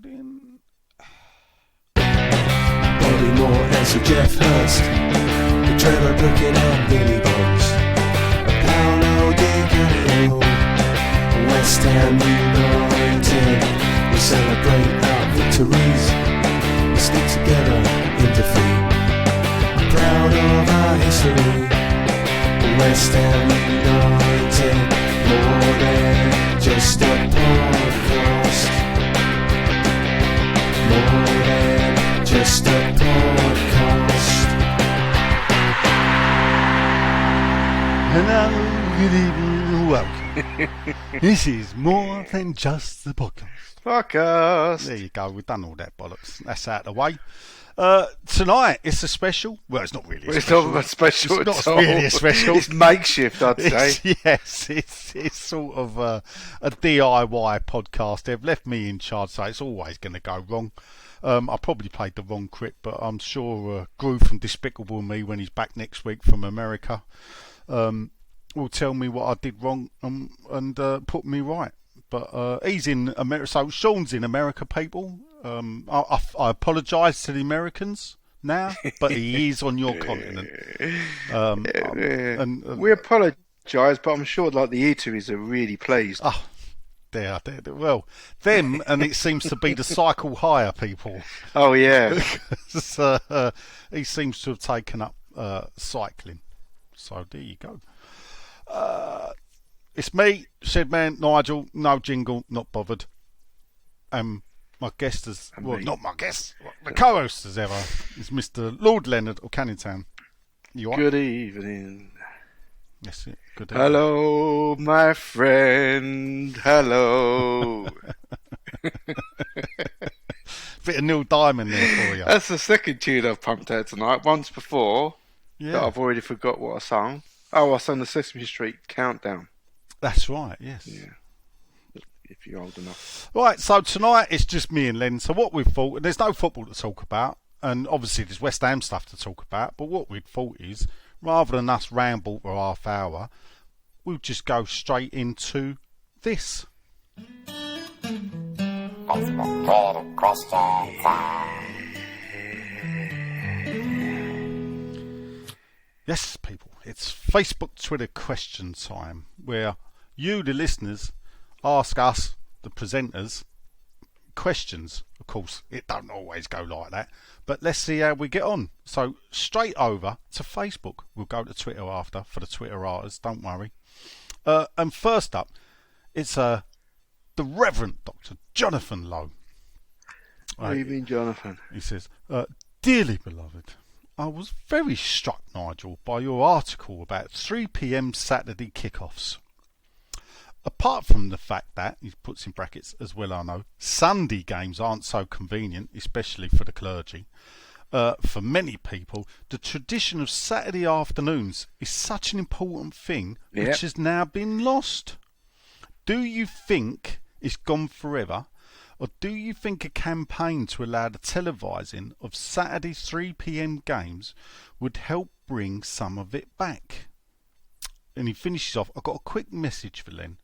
recording. Bobby Moore and Sir Jeff Hurst, Trevor Brooking and Billy Bonds, Paolo Di Canio, West Ham United. We celebrate our victories, we stick together in defeat. Proud of our history, West Ham United, more than just a podcast. More than just a podcast. Hello, good evening, and welcome. This is More Than Just the Podcast. There you go, we've done all that bollocks. That's out of the way. Tonight, it's a special. Well, it's not really a special. It's not special It's at not all. really a special. It's makeshift, I'd say. It's sort of a DIY podcast. They've left me in charge, so it's always going to go wrong. I probably played the wrong crick, but I'm sure Groove from Despicable Me, when he's back next week from America, will tell me what I did wrong and put me right. But he's in America, so Sean's in America, people. I apologise to the Americans now, but he is on your continent. We apologise, but I'm sure like the eateries are really pleased. Oh, they are. Well, them, and it seems to be the cycle hire people. Oh, yeah. He seems to have taken up cycling. So there you go. It's me, Shedman, Nigel, no jingle, not bothered. My guest is, well, not my guest, the co-host as ever, is Mr. Lord Leonard of Canning Town. You Good evening. Yes, good evening. Hello, my friend. Hello. Bit of Neil Diamond there for you. That's the second tune I've pumped out tonight. Once before, that I've already forgot what I sung. Oh, I sung the Sesame Street Countdown. That's right, yes. Yeah. If you're old enough. Right, so tonight it's just me and Len. So what we've thought, and there's no football to talk about, and obviously there's West Ham stuff to talk about, but what we'd thought is, rather than us ramble for half hour, we'll just go straight into this. Facebook question time. Yes, people, it's Facebook Twitter question time, where you, the listeners, ask us, the presenters, questions. Of course, it don't always go like that, but let's see how we get on. So straight over to Facebook. We'll go to Twitter after for the Twitter artists, don't worry. And first up, it's the Reverend Dr. Jonathan Lowe. What do you mean, Jonathan? He says, Dearly beloved, I was very struck, Nigel, by your article about 3 p.m. Saturday kickoffs. Apart from the fact that, he puts in brackets, as well I know, Sunday games aren't so convenient, especially for the clergy. For many people, the tradition of Saturday afternoons is such an important thing which has now been lost. Do you think it's gone forever? Or do you think a campaign to allow the televising of Saturday 3 p.m. games would help bring some of it back? And he finishes off, I've got a quick message for Len.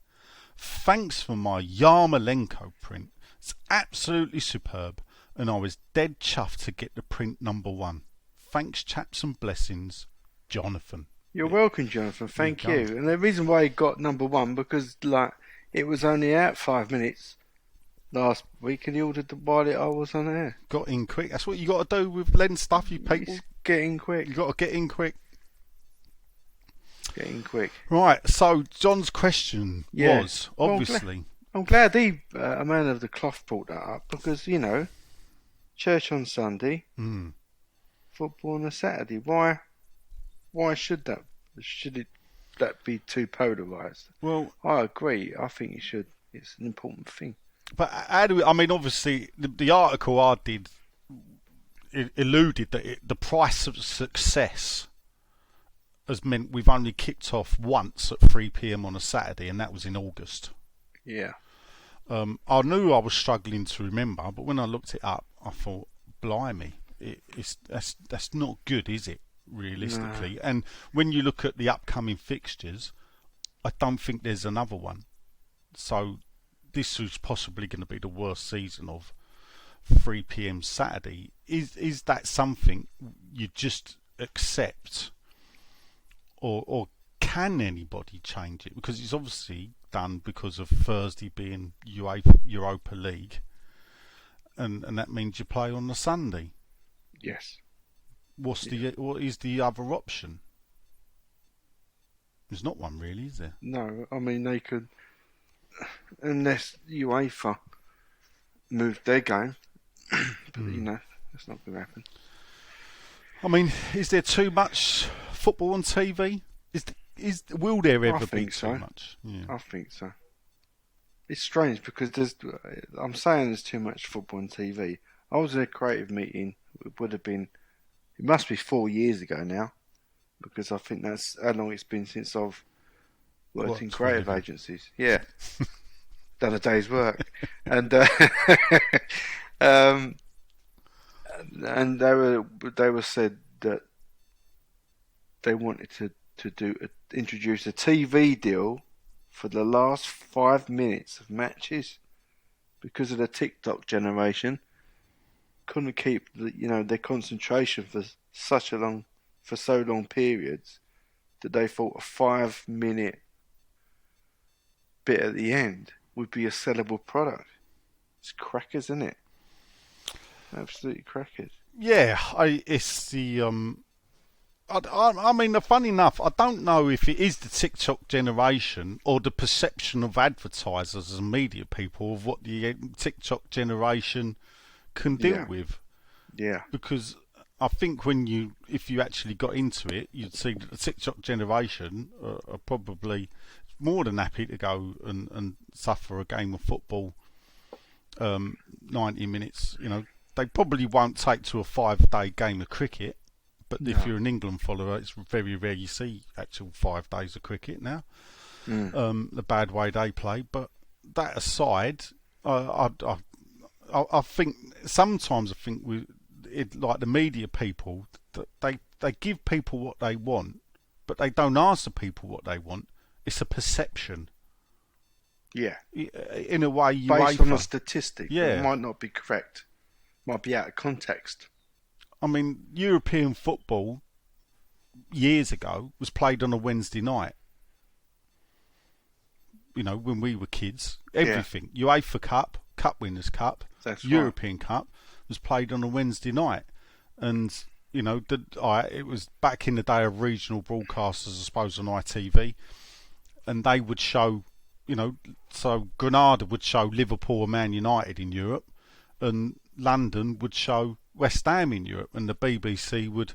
Thanks for my Yarmolenko print. It's absolutely superb, and I was dead chuffed to get the print #1. Thanks, chaps, and blessings, Jonathan. You're welcome, Jonathan. Thank you. And the reason why he got #1 because it was only out 5 minutes last week, and he ordered it while I was on air. Got in quick. That's what you got to do with Len stuff, you people. Just get in quick. You got to get in quick. Getting quick. Right, so John's question was, obviously... I'm glad he, a man of the cloth, brought that up, because, you know, church on Sunday, football on a Saturday. Why should that? Should that be too polarised? Well, I agree. I think it should. It's an important thing. But how do we... I mean, obviously, the article I did alluded that the price of success has meant we've only kicked off once at 3 p.m. on a Saturday, and that was in August. Yeah. I knew I was struggling to remember, but when I looked it up, I thought, blimey, that's not good, is it, realistically? No. And when you look at the upcoming fixtures, I don't think there's another one. So this was possibly going to be the worst season of 3 p.m. Saturday, is that something you just accept, or can anybody change it? Because it's obviously done because of Thursday being Europa League, and that means you play on the Sunday. Yes. What is the other option? There's not one really, is there? No, I mean they could, unless UEFA moved their game, but you know that's not going to happen. I mean, is there too much football on TV? Will there ever be too much? Yeah. I think so. It's strange because I'm saying there's too much football on TV. I was in a creative meeting. It must be 4 years ago now, because I think that's how long it's been since I've worked in creative agencies. Yeah, done a day's work, and and they were said that they wanted to introduce a TV deal for the last 5 minutes of matches, because of the TikTok generation couldn't keep their concentration for so long periods, that they thought a 5-minute bit at the end would be a sellable product. It's crackers, isn't it? Absolutely crackers. Yeah, it's the I mean, funny enough, I don't know if it is the TikTok generation or the perception of advertisers and media people of what the TikTok generation can deal with. Yeah. Because I think if you actually got into it, you'd see that the TikTok generation are probably more than happy to go and suffer a game of football, 90 minutes. They probably won't take to a 5-day game of cricket. But if you're an England follower, it's very rare you see actual 5 days of cricket now. The bad way they play. But that aside, I think sometimes like the media people, they give people what they want, but they don't ask the people what they want. It's a perception. Yeah. In a way, based on a statistic. Yeah. It might not be correct. Might be out of context. I mean, European football years ago was played on a Wednesday night. When we were kids, everything, UEFA Cup, Cup Winners' Cup, European Cup was played on a Wednesday night. And, it was back in the day of regional broadcasters, I suppose, on ITV. And they would show, so Granada would show Liverpool and Man United in Europe, and London would show West Ham in Europe, and the BBC would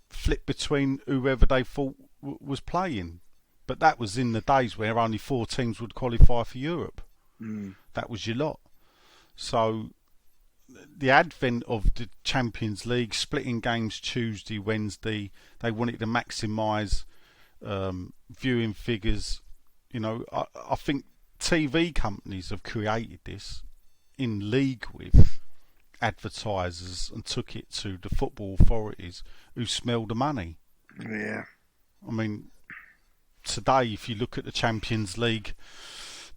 flip between whoever they thought was playing. But that was in the days where only 4 teams would qualify for Europe. That was your lot. So the advent of the Champions League, splitting games Tuesday, Wednesday, they wanted to maximise viewing figures. I think TV companies have created this in league with advertisers and took it to the football authorities who smell the money. Yeah. I mean, today, if you look at the Champions League,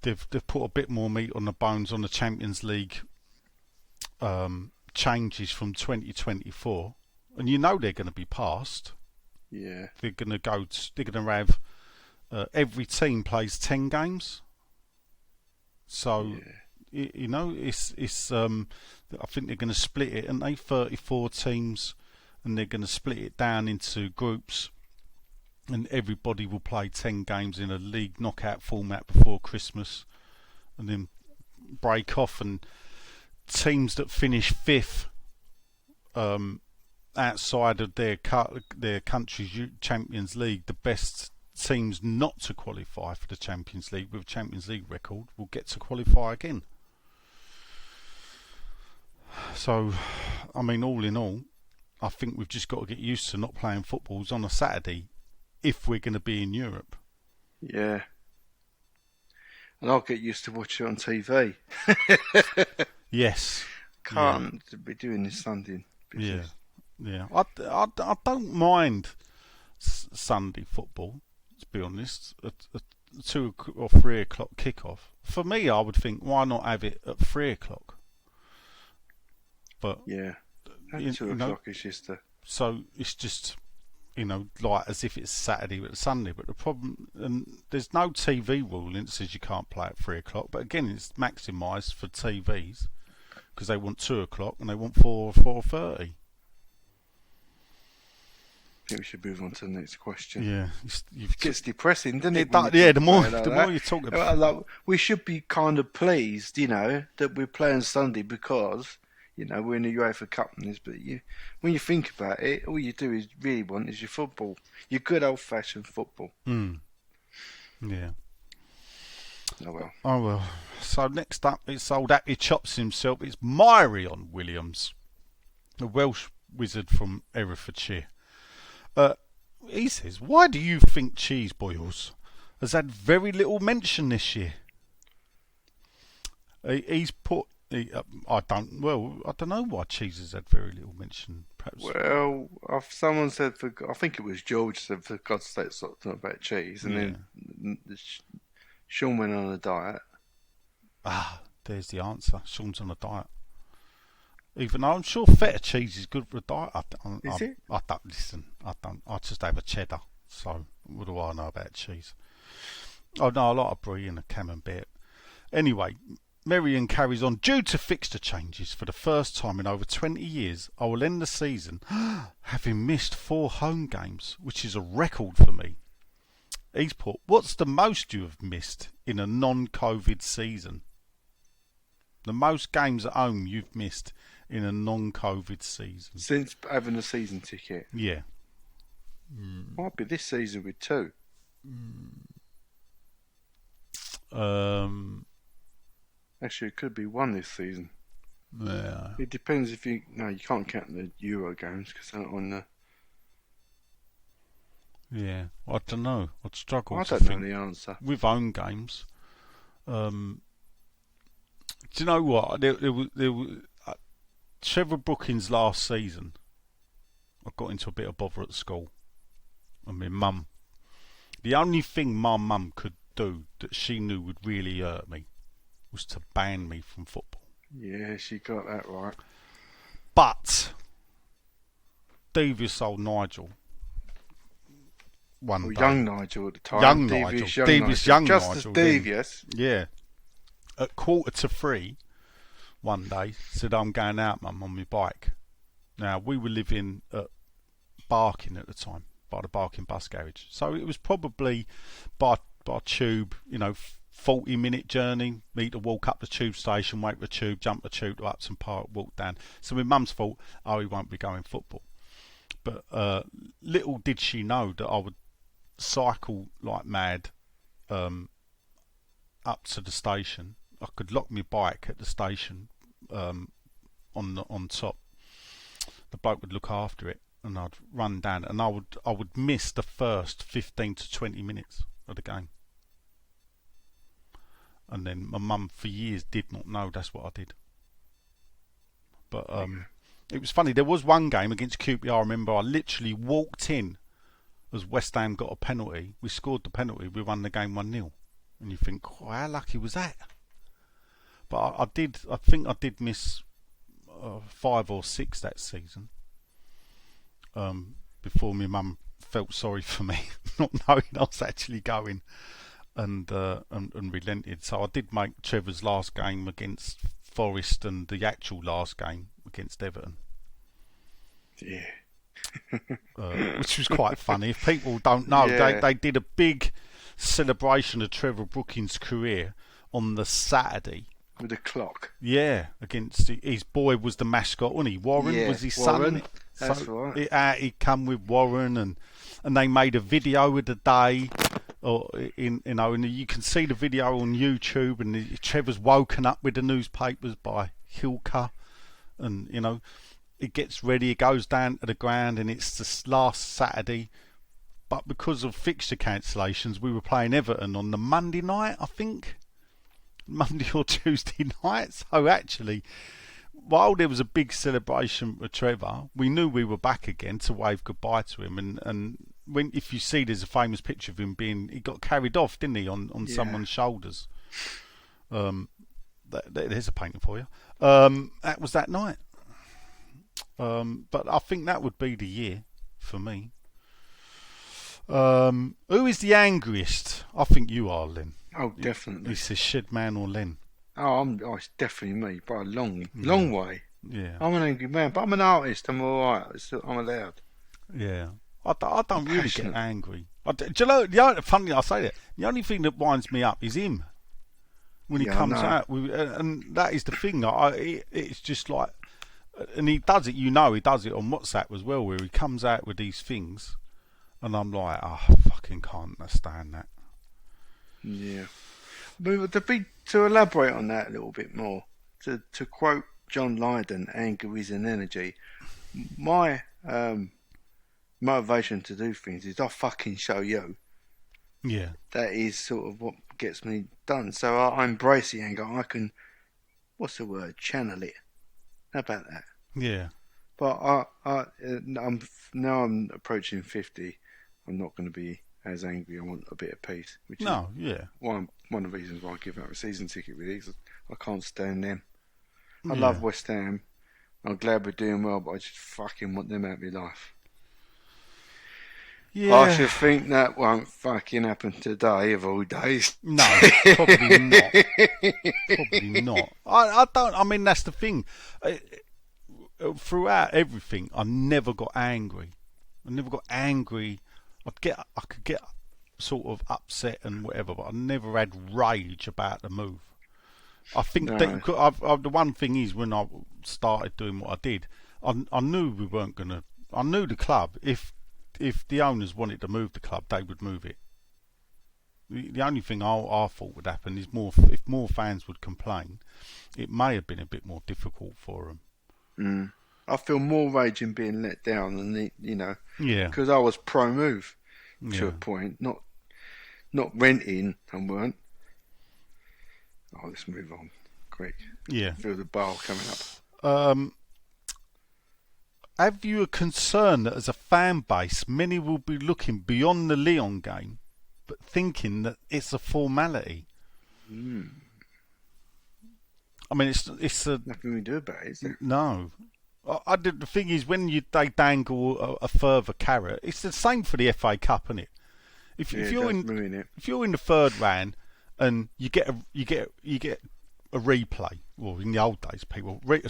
they've put a bit more meat on the bones on the Champions League changes from 2024, and they're going to be passed. Yeah. They're going to have every team plays 10 games. So. Yeah. It's I think they're going to split it, and 34 teams, and they're going to split it down into groups, and everybody will play 10 games in a league knockout format before Christmas, and then break off. And teams that finish 5th outside of their country's Champions League, the best teams not to qualify for the Champions League with a Champions League record will get to qualify again. So, I mean, all in all, I think we've just got to get used to not playing footballs on a Saturday if we're going to be in Europe. Yeah. And I'll get used to watching it on TV. Yes. Can't be doing this Sunday business. Yeah. I don't mind Sunday football, to be honest. A 2 or 3 o'clock kickoff. For me, I would think, why not have it at 3 o'clock? But Yeah. At you 2 know, o'clock is just a... so it's just, like as if it's Saturday but Sunday. But the problem, and there's no TV ruling that says you can't play at 3 o'clock. But again, it's maximised for TVs because they want 2 o'clock and they want 4:30. I think we should move on to the next question. Yeah, It gets depressing, doesn't it? the more you talk about, Like, we should be kind of pleased, that we're playing Sunday because, we're in the UEFA Cup and this. But when you think about it, all you do is really want is your football, your good old-fashioned football. Yeah. Oh well. So next up, it's old Happy Chops himself. It's Myrion Williams, the Welsh wizard from Herefordshire. He says, why do you think cheese boils has had very little mention this year? He's put... I don't know why cheese has had very little mention. Perhaps. Well, someone said, I think it was George said, for God's sake, something about cheese. And then Sean went on a diet. There's the answer. Sean's on a diet. Even though I'm sure feta cheese is good for a diet. Is it? I don't listen. I just have a cheddar. So what do I know about cheese? I know a lot of brie and a camembert. Anyway, Merion carries on. Due to fixture changes for the first time in over 20 years, I will end the season having missed 4 home games, which is a record for me. He's put, what's the most you have missed in a non-COVID season? The most games at home you've missed in a non-COVID season. Since having a season ticket? Yeah. Might be this season with 2. Actually, it could be 1 this season. Yeah. It depends if you... No, you can't count the Euro games because they're not on the... Yeah, I don't know. I'd struggle I to don't know think the answer. with home games. Do you know what? There was Trevor Brookings last season. I got into a bit of bother at school. And my mum. The only thing my mum could do that she knew would really hurt me was to ban me from football. Yeah, she got that right. But devious old Nigel. Young Nigel at the time. Young Devious Nigel. Devious young Just Nigel. as devious. Yeah. At 2:45 one day, said, I'm going out, Mum, on my bike. Now, we were living at Barking at the time, by the Barking bus garage. So it was probably by tube, 40-minute journey, me to walk up the tube station, wait for the tube, jump the tube to Upton Park, walk down. So my mum's thought, he won't be going football. But little did she know that I would cycle like mad up to the station. I could lock my bike at the station on top. The bloke would look after it, and I'd run down, and I would miss the first 15 to 20 minutes of the game. And then my mum for years did not know that's what I did. But it was funny. There was one game against QPR. I remember I literally walked in as West Ham got a penalty. We scored the penalty. We won the game 1-0. And you think, how lucky was that? But I think I did miss 5 or 6 that season. Before my mum felt sorry for me, not knowing I was actually going, and relented. So I did make Trevor's last game against Forest and the actual last game against Everton. Yeah. Which was quite funny. If people don't know, Yeah. they did a big celebration of Trevor Brookings' career on the Saturday. With a clock. Yeah, against his boy was the mascot, wasn't he? Warren was his son. Warren. Wasn't it? That's So right. he come with Warren, and they made a video of the day. Or and you can see the video on YouTube, and Trevor's woken up with the newspapers by Hilker, and it gets ready, it goes down to the ground, and it's this last Saturday. But because of fixture cancellations, we were playing Everton on the Monday night, I think. Monday or Tuesday night. So actually, while there was a big celebration for Trevor, we knew we were back again to wave goodbye to him. And if you see, there's a famous picture of him he got carried off, didn't he, on someone's shoulders. There's a painting for you. That was that night. But I think that would be the year for me. Who is the angriest? I think you are, Len. Oh, definitely. He says Shedman or Len. Oh, it's definitely me by a long way. Yeah. I'm an angry man, but I'm an artist. I'm all right. I'm allowed. Yeah. I don't really get Passionate. angry. Do you know, funny I say that, the only thing that winds me up is him. When he Yeah, I comes know. out, and that is the thing. It's just like, and he does it. He does it on WhatsApp as well, where he comes out with these things, and I'm like, oh, I fucking can't understand that. Yeah. But to elaborate on that a little bit more, to quote John Lydon, "Anger is an energy." My motivation to do things is I fucking show you. Yeah, That is sort of what gets me done. So I embrace the anger. I can, what's the word? Channel it. How about that? yeah, But I'm approaching 50. I'm not going to be as angry. I want a bit of peace, which is yeah, one of the reasons why I give up a season ticket with these. I can't stand them. I yeah. love West Ham. I'm glad we're doing well, but I just fucking want them out of my life. Yeah. I should think that won't fucking happen today of all days. No, probably not. Probably not. I don't. I mean, that's the thing. Throughout everything, I never got angry. I could get sort of upset and whatever, but I never had rage about the move. I think No. that the one thing is, when I started doing what I did, I knew we weren't gonna. I knew the club. If the owners wanted to move the club, they would move it. The only thing I thought would happen is if more fans would complain, it may have been a bit more difficult for them. I feel more rage in being let down than Yeah. because I was pro move to Yeah. a point, not renting and weren't. Oh, let's move on, quick. Yeah. Feel the bar coming up. Have you a concern that as a fan base, many will be looking beyond the Lyon game, but thinking that it's a formality? I mean, it's a Nothing we can do about it, is there? no. The thing is, when they dangle a further carrot, it's the same for the FA Cup, isn't it? If Yeah, you're it does ruin it. if you're in the third round and you get a replay, well, in the old days,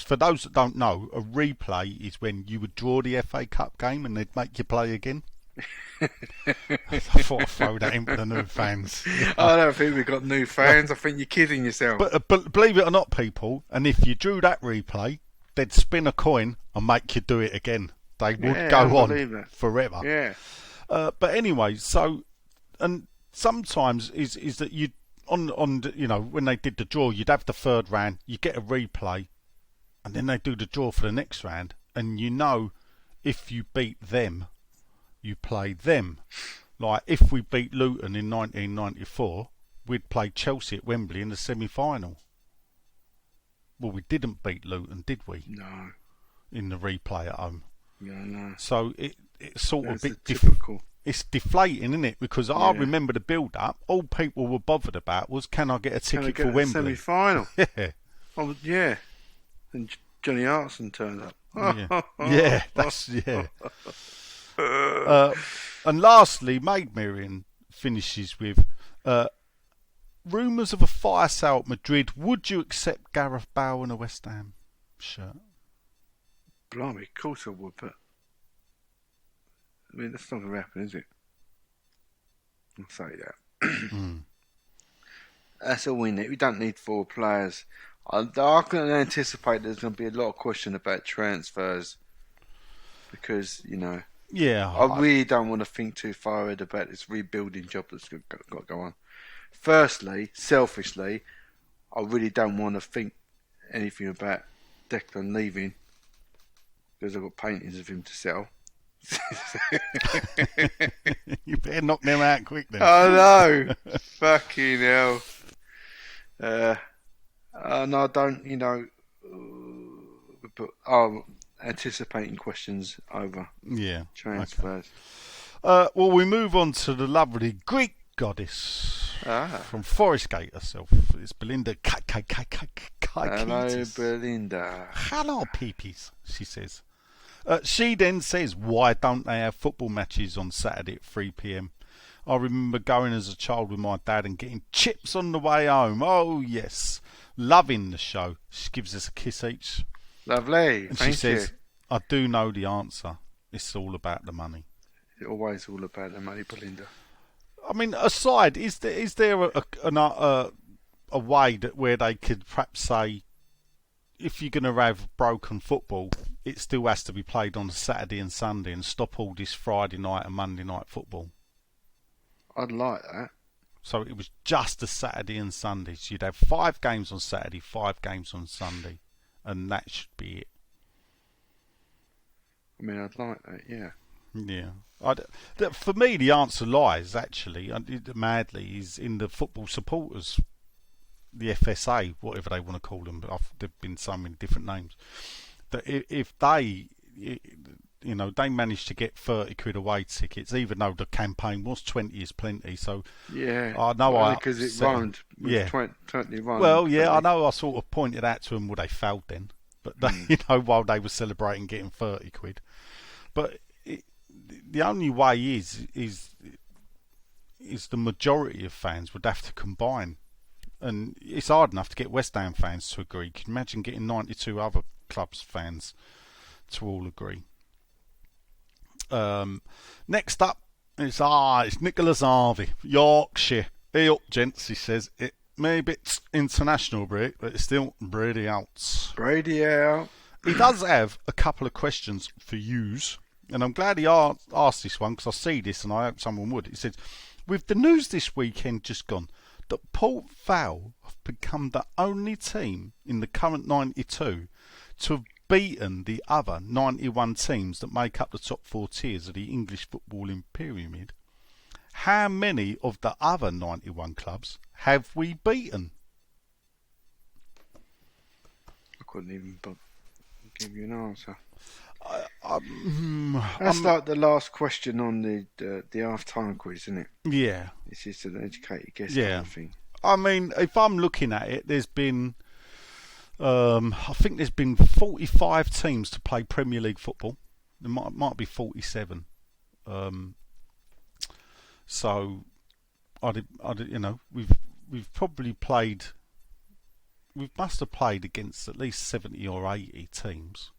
for those that don't know, a replay is when you would draw the FA Cup game and they'd make you play again. I thought I'd throw that in for the new fans. I don't think we've got new fans. I think you're kidding yourself. But believe it or not, people, and if you drew that replay, they'd spin a coin and make you do it again. They would Yeah, go I on believe that. forever. Yeah. But anyway, so, and sometimes is that you on when they did the draw, you'd have the third round, you get a replay, and then they do the draw for the next round, and if you beat them, you play them. Like if we beat Luton in 1994, we'd play Chelsea at Wembley in the semi-final. Well, we didn't beat Luton, did we? No. In the replay at home. No. So it's sort That's of a bit typical. it's deflating, isn't it? Because I remember the build-up. All people were bothered about was, can I get a ticket for Wembley? Semi-final. Yeah, Oh, yeah. And Johnny Arson turned up. yeah, yeah. And lastly, Maid Marian finishes with rumours of a fire sale at Madrid. Would you accept Gareth Bale in a West Ham shirt? Blimey, of course I would, but I mean, that's not going to happen, is it? I'll say that. That's all we need. We don't need 4 players. I can anticipate there's going to be a lot of question about transfers because, Yeah, I really don't want to think too far ahead about this rebuilding job that's got to go on. Firstly, selfishly, I really don't want to think anything about Declan leaving because I've got paintings of him to sell. you better knock them out quick then. I know. Fucking hell. And I don't, but I'm anticipating questions over Yeah. transfers. Okay. Well, we move on to the lovely Greek goddess from Forest Gate herself. It's Belinda Hello, Kaikitis. Belinda. Hello, peepees, she says. She then says, why don't they have football matches on Saturday at 3 p.m? I remember going as a child with my dad and getting chips on the way home. Oh, yes. Loving the show. She gives us a kiss each. Lovely. And Thank she says, you. I do know the answer. It's all about the money. It's always all about the money, Belinda. I mean, aside, is there a way that where they could perhaps say, if you're going to have broken football, it still has to be played on a Saturday and Sunday and stop all this Friday night and Monday night football? I'd like that. So it was just a Saturday and Sunday. So you'd have 5 games on Saturday, 5 games on Sunday, and that should be it. I mean, I'd like that, yeah. Yeah. For me, the answer lies, actually, madly, is in the football supporters, the FSA, whatever they want to call them. There've been so many different names. That if they, they managed to get 30 quid away tickets, even though the campaign was 20 is plenty. So yeah, I know because it rhymed. Yeah, 20 rhymed. Well, yeah, I know. I sort of pointed out to them, well, they failed then, but they, while they were celebrating getting 30 quid, but the only way is the majority of fans would have to combine, and it's hard enough to get West Ham fans to agree. Can you imagine getting 92 other clubs fans to all agree? Next up, it's Nicholas Harvey, Yorkshire. Hey up, gents, he says. It may be international break, but it's still Brady out. Brady out. He does have a couple of questions for yous, and I'm glad he asked this one because I see this and I hope someone would. He says, with the news this weekend just gone that Port Vale have become the only team in the current 92 to have beaten the other 91 teams that make up the top 4 tiers of the English footballing pyramid, how many of the other 91 clubs have we beaten? I couldn't even give you an answer. I'm like the last question on the half-time quiz, isn't it? Yeah. It's just an educated guess Yeah. kind of thing. I mean, if I'm looking at it, there's been, I think there's been 45 teams to play Premier League football. There might be 47. So, we've probably played. We must have played against at least 70 or 80 teams.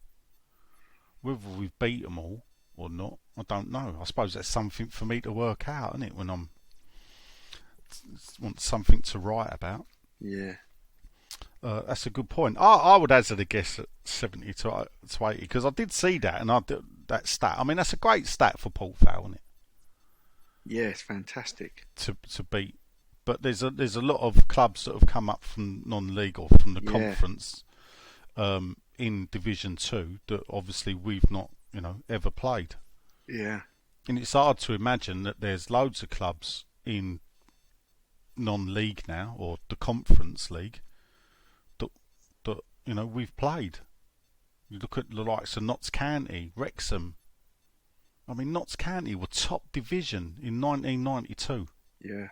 Whether we've beat them all or not, I don't know. I suppose that's something for me to work out, isn't it? When I want something to write about. Yeah. That's a good point. I would hazard a guess at 70 to 80 because I did see that and that stat. I mean, that's a great stat for Port Vale, isn't it? Yeah, it's fantastic to beat. But there's a lot of clubs that have come up from non-league or from the conference in Division 2 that obviously we've not ever played. Yeah. And it's hard to imagine that there's loads of clubs in non-league now or the Conference League that we've played. You look at the likes of Notts County, Wrexham. I mean, Notts County were top division in 1992. Yeah.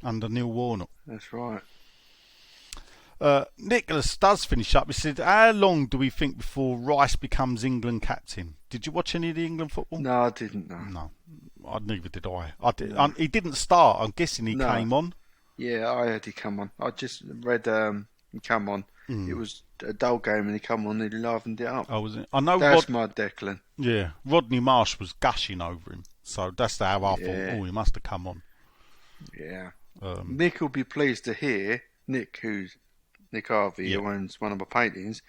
Under Neil Warnock. That's right. Nicholas does finish up. He said, how long do we think before Rice becomes England captain? Did you watch any of the England football? No, I didn't, no. No, neither did I. He didn't start. I'm guessing he came on. Yeah, I heard he come on. I just read he come on. It was a dull game and he come on and he livened it up. Oh, was it? I know. That's my Declan. Yeah, Rodney Marsh was gushing over him. So that's how I thought, he must have come on. Yeah. Nick will be pleased to hear, Nick Harvey, who owns one of my paintings,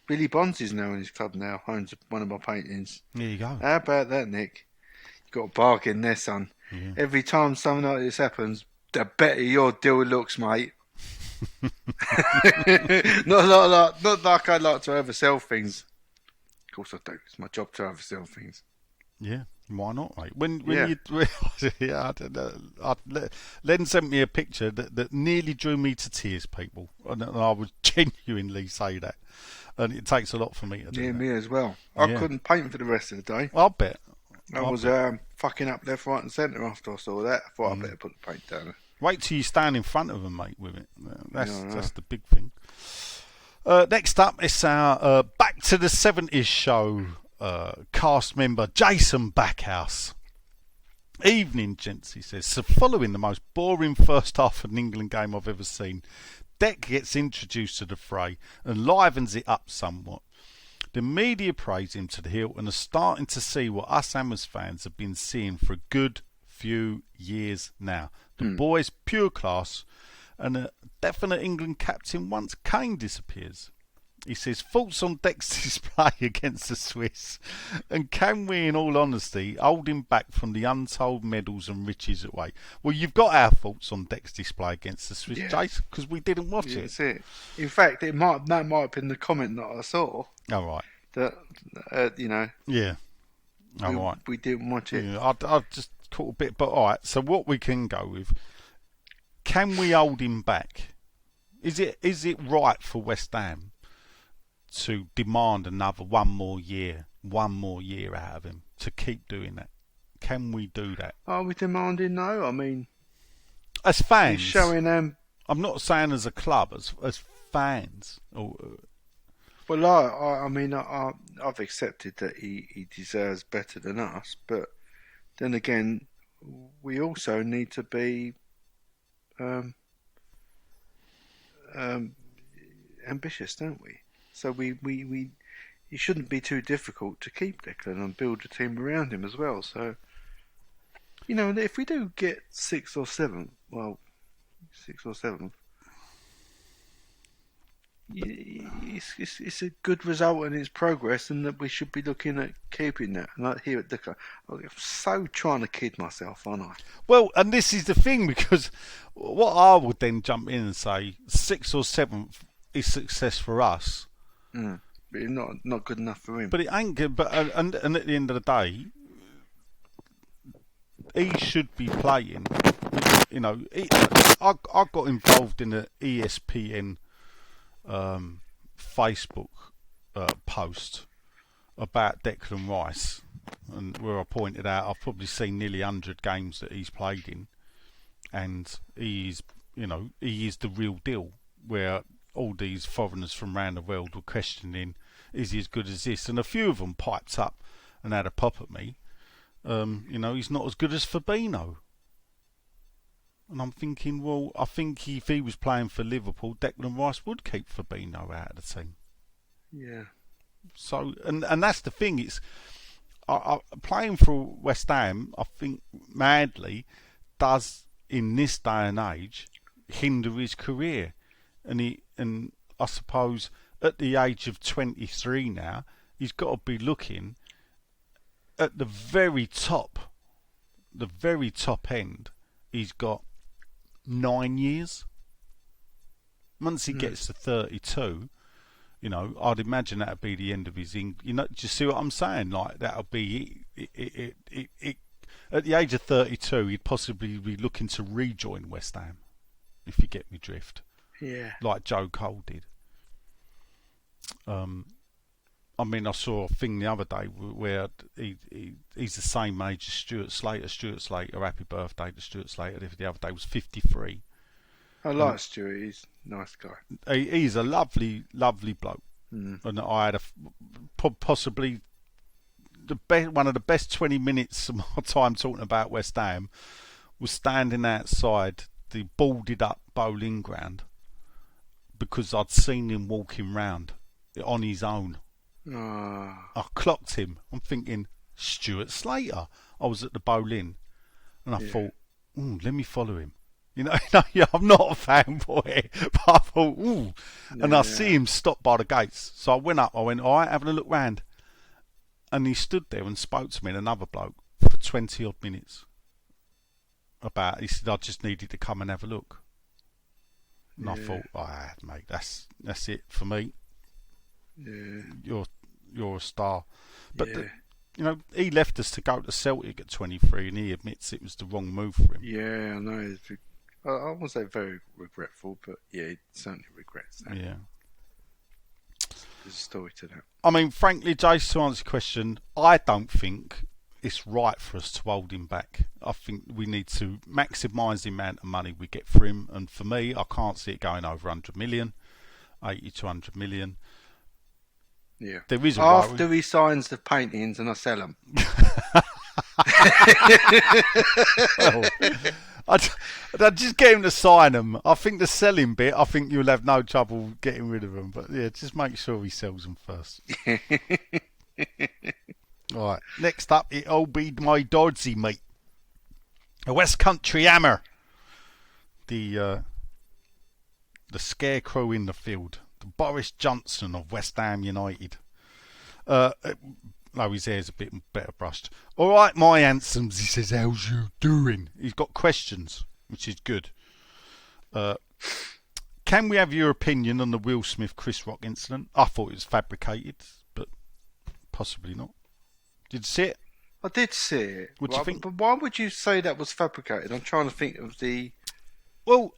Billy Bonds is now in his club now, owns one of my paintings. There you go. How about that, Nick? You got a bargain there, son. Yeah. Every time something like this happens, the better your deal looks, mate. Not like I like to oversell things. Of course I do. It's my job to oversell things. Yeah, why not, mate? Len sent me a picture that nearly drew me to tears, people, and I would genuinely say that. And it takes a lot for me to do that. Me as well. I couldn't paint for the rest of the day. I'll bet. I was fucking up left, right, and centre after I saw that. I thought I better put the paint down. Wait till you stand in front of them, mate, with it. That's the big thing. Next up, it's our Back to the 70s show. cast member Jason Backhouse. Evening, gents, he says. So following the most boring first half of an England game I've ever seen, Deck gets introduced to the fray and livens it up somewhat. The media praise him to the hilt and are starting to see what us Hammers fans have been seeing for a good few years now. The boy's pure class and a definite England captain once Kane disappears. He says, thoughts on Deck's display against the Swiss, and can we, in all honesty, hold him back from the untold medals and riches that wait? Well, you've got our thoughts on Deck's display against the Swiss, Jace, because we didn't watch it. That's it. In fact, that might have been the comment that I saw. All right. That, Yeah. All right. We didn't watch it. Yeah, I just caught a bit, but all right. So what we can go with, can we hold him back? Is it right for West Ham to demand one more year out of him to keep doing that? Can we do that? Are we demanding? No, I mean, as fans, he's showing them. I'm not saying as a club, as fans. Well, I mean, I've accepted that he deserves better than us, but then again, we also need to be ambitious, don't we? So it shouldn't be too difficult to keep Declan and build a team around him as well. So, if we do get 6th or 7th, it's a good result and it's progress, and that we should be looking at keeping that. And like here at Declan, I'm so trying to kid myself, aren't I? Well, and this is the thing, because what I would then jump in and say 6th or 7th is success for us. But not good enough for him. But it ain't good. But and at the end of the day, he should be playing. I got involved in the ESPN Facebook post about Declan Rice, and where I pointed out I've probably seen nearly 100 games that he's played in, and he is the real deal. Where all these foreigners from around the world were questioning, is he as good as this? And a few of them piped up and had a pop at me. He's not as good as Fabinho. And I'm thinking, well, I think if he was playing for Liverpool, Declan Rice would keep Fabinho out of the team. Yeah. So, and that's the thing. It's playing for West Ham, I think, madly, does in this day and age hinder his career. And I suppose at the age of 23 now, he's got to be looking at the very top end. He's got 9 years. Once he gets to 32, I'd imagine that'd be the end of his. Do you see what I'm saying? Like that'll be it. At the age of 32, he'd possibly be looking to rejoin West Ham, if you get me drift. Yeah. Like Joe Cole did. I saw a thing the other day where he's the same age as Stuart Slater. Stuart Slater, happy birthday to Stuart Slater. The other day was 53. I like Stuart. He's a nice guy. He's a lovely, lovely bloke. And I had possibly one of the best 20 minutes of my time talking about West Ham was standing outside the boarded up bowling ground, because I'd seen him walking round on his own. I clocked him. I'm thinking, Stuart Slater. I was at the bowling, and I thought, let me follow him. I'm not a fanboy, but I thought, and I see him stop by the gates. So I went up. I went, all right, having a look round, and he stood there and spoke to me and another bloke for 20 odd minutes. He said, I just needed to come and have a look. And I thought, mate, that's it for me. Yeah. You're a star. But he left us to go to Celtic at 23, and he admits it was the wrong move for him. Yeah, I know. I won't say very regretful, but yeah, he certainly regrets that. Yeah. There's a story to that. I mean, frankly, Jace, to answer your question, I don't think it's right for us to hold him back. I think we need to maximise the amount of money we get for him, and for me, I can't see it going over 100 million, 80 to 100 million. Yeah. There is a After worry. he signs the paintings and I sell them. Well, I'd just get him to sign them. I think the selling bit, I think you'll have no trouble getting rid of them. But yeah, just make sure he sells them first. All right. Next up, it'll be my Dodsey mate, a West Country Hammer, the scarecrow in the field, the Boris Johnson of West Ham United. No, his hair's a bit better brushed. All right, my handsomes, he says, how's you doing? He's got questions, which is good. Can we have your opinion on the Will Smith Chris Rock incident? I thought it was fabricated, but possibly not. Did you see it? I did see it. What do you think? But why would you say that was fabricated? I'm trying to think of the... Well,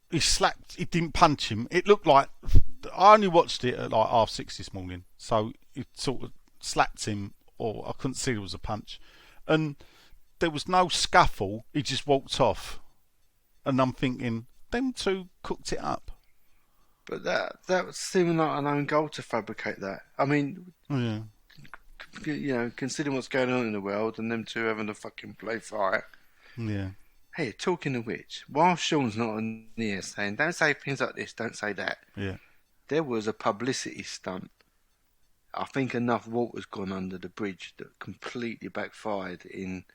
he slapped, he didn't punch him. It looked like, I only watched it at like 6:30 this morning, so it sort of slapped him, or I couldn't see there was a punch. And there was no scuffle, he just walked off. And I'm thinking, them two cooked it up. But that was seeming like an own goal to fabricate that. I mean, Yeah. Considering what's going on in the world and them two having a fucking play fight. Yeah. Hey, talking of which, while Sean's not on here saying, don't say things like this, don't say that, Yeah. there was a publicity stunt. I think enough water's gone under the bridge that completely backfired in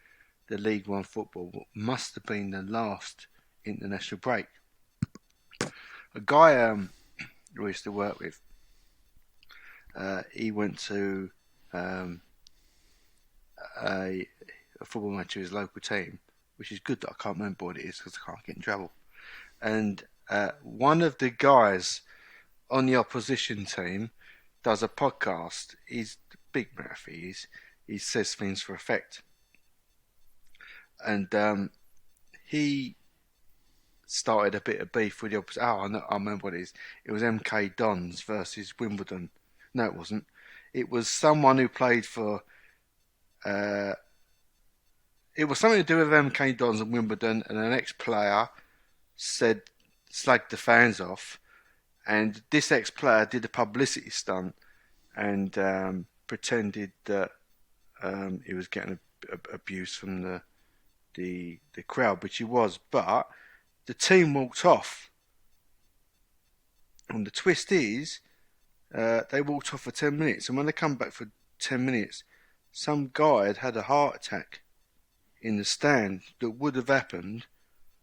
the League One football. What must have been the last international break. A guy who I used to work with, he went to a football match of his local team, which is good that I can't remember what it is because I can't get in trouble. And one of the guys on the opposition team does a podcast. He's big mouth. He says things for effect. And he started a bit of beef with the opposite. Oh, I remember what it is. It was MK Dons versus Wimbledon. No, it wasn't. It was someone who played for... it was something to do with MK Dons and Wimbledon, and an ex-player slagged the fans off, and this ex-player did a publicity stunt and pretended that he was getting abuse from the crowd, which he was, but the team walked off. And the twist is, they walked off for 10 minutes, and when they come back for 10 minutes, some guy had a heart attack in the stand that would have happened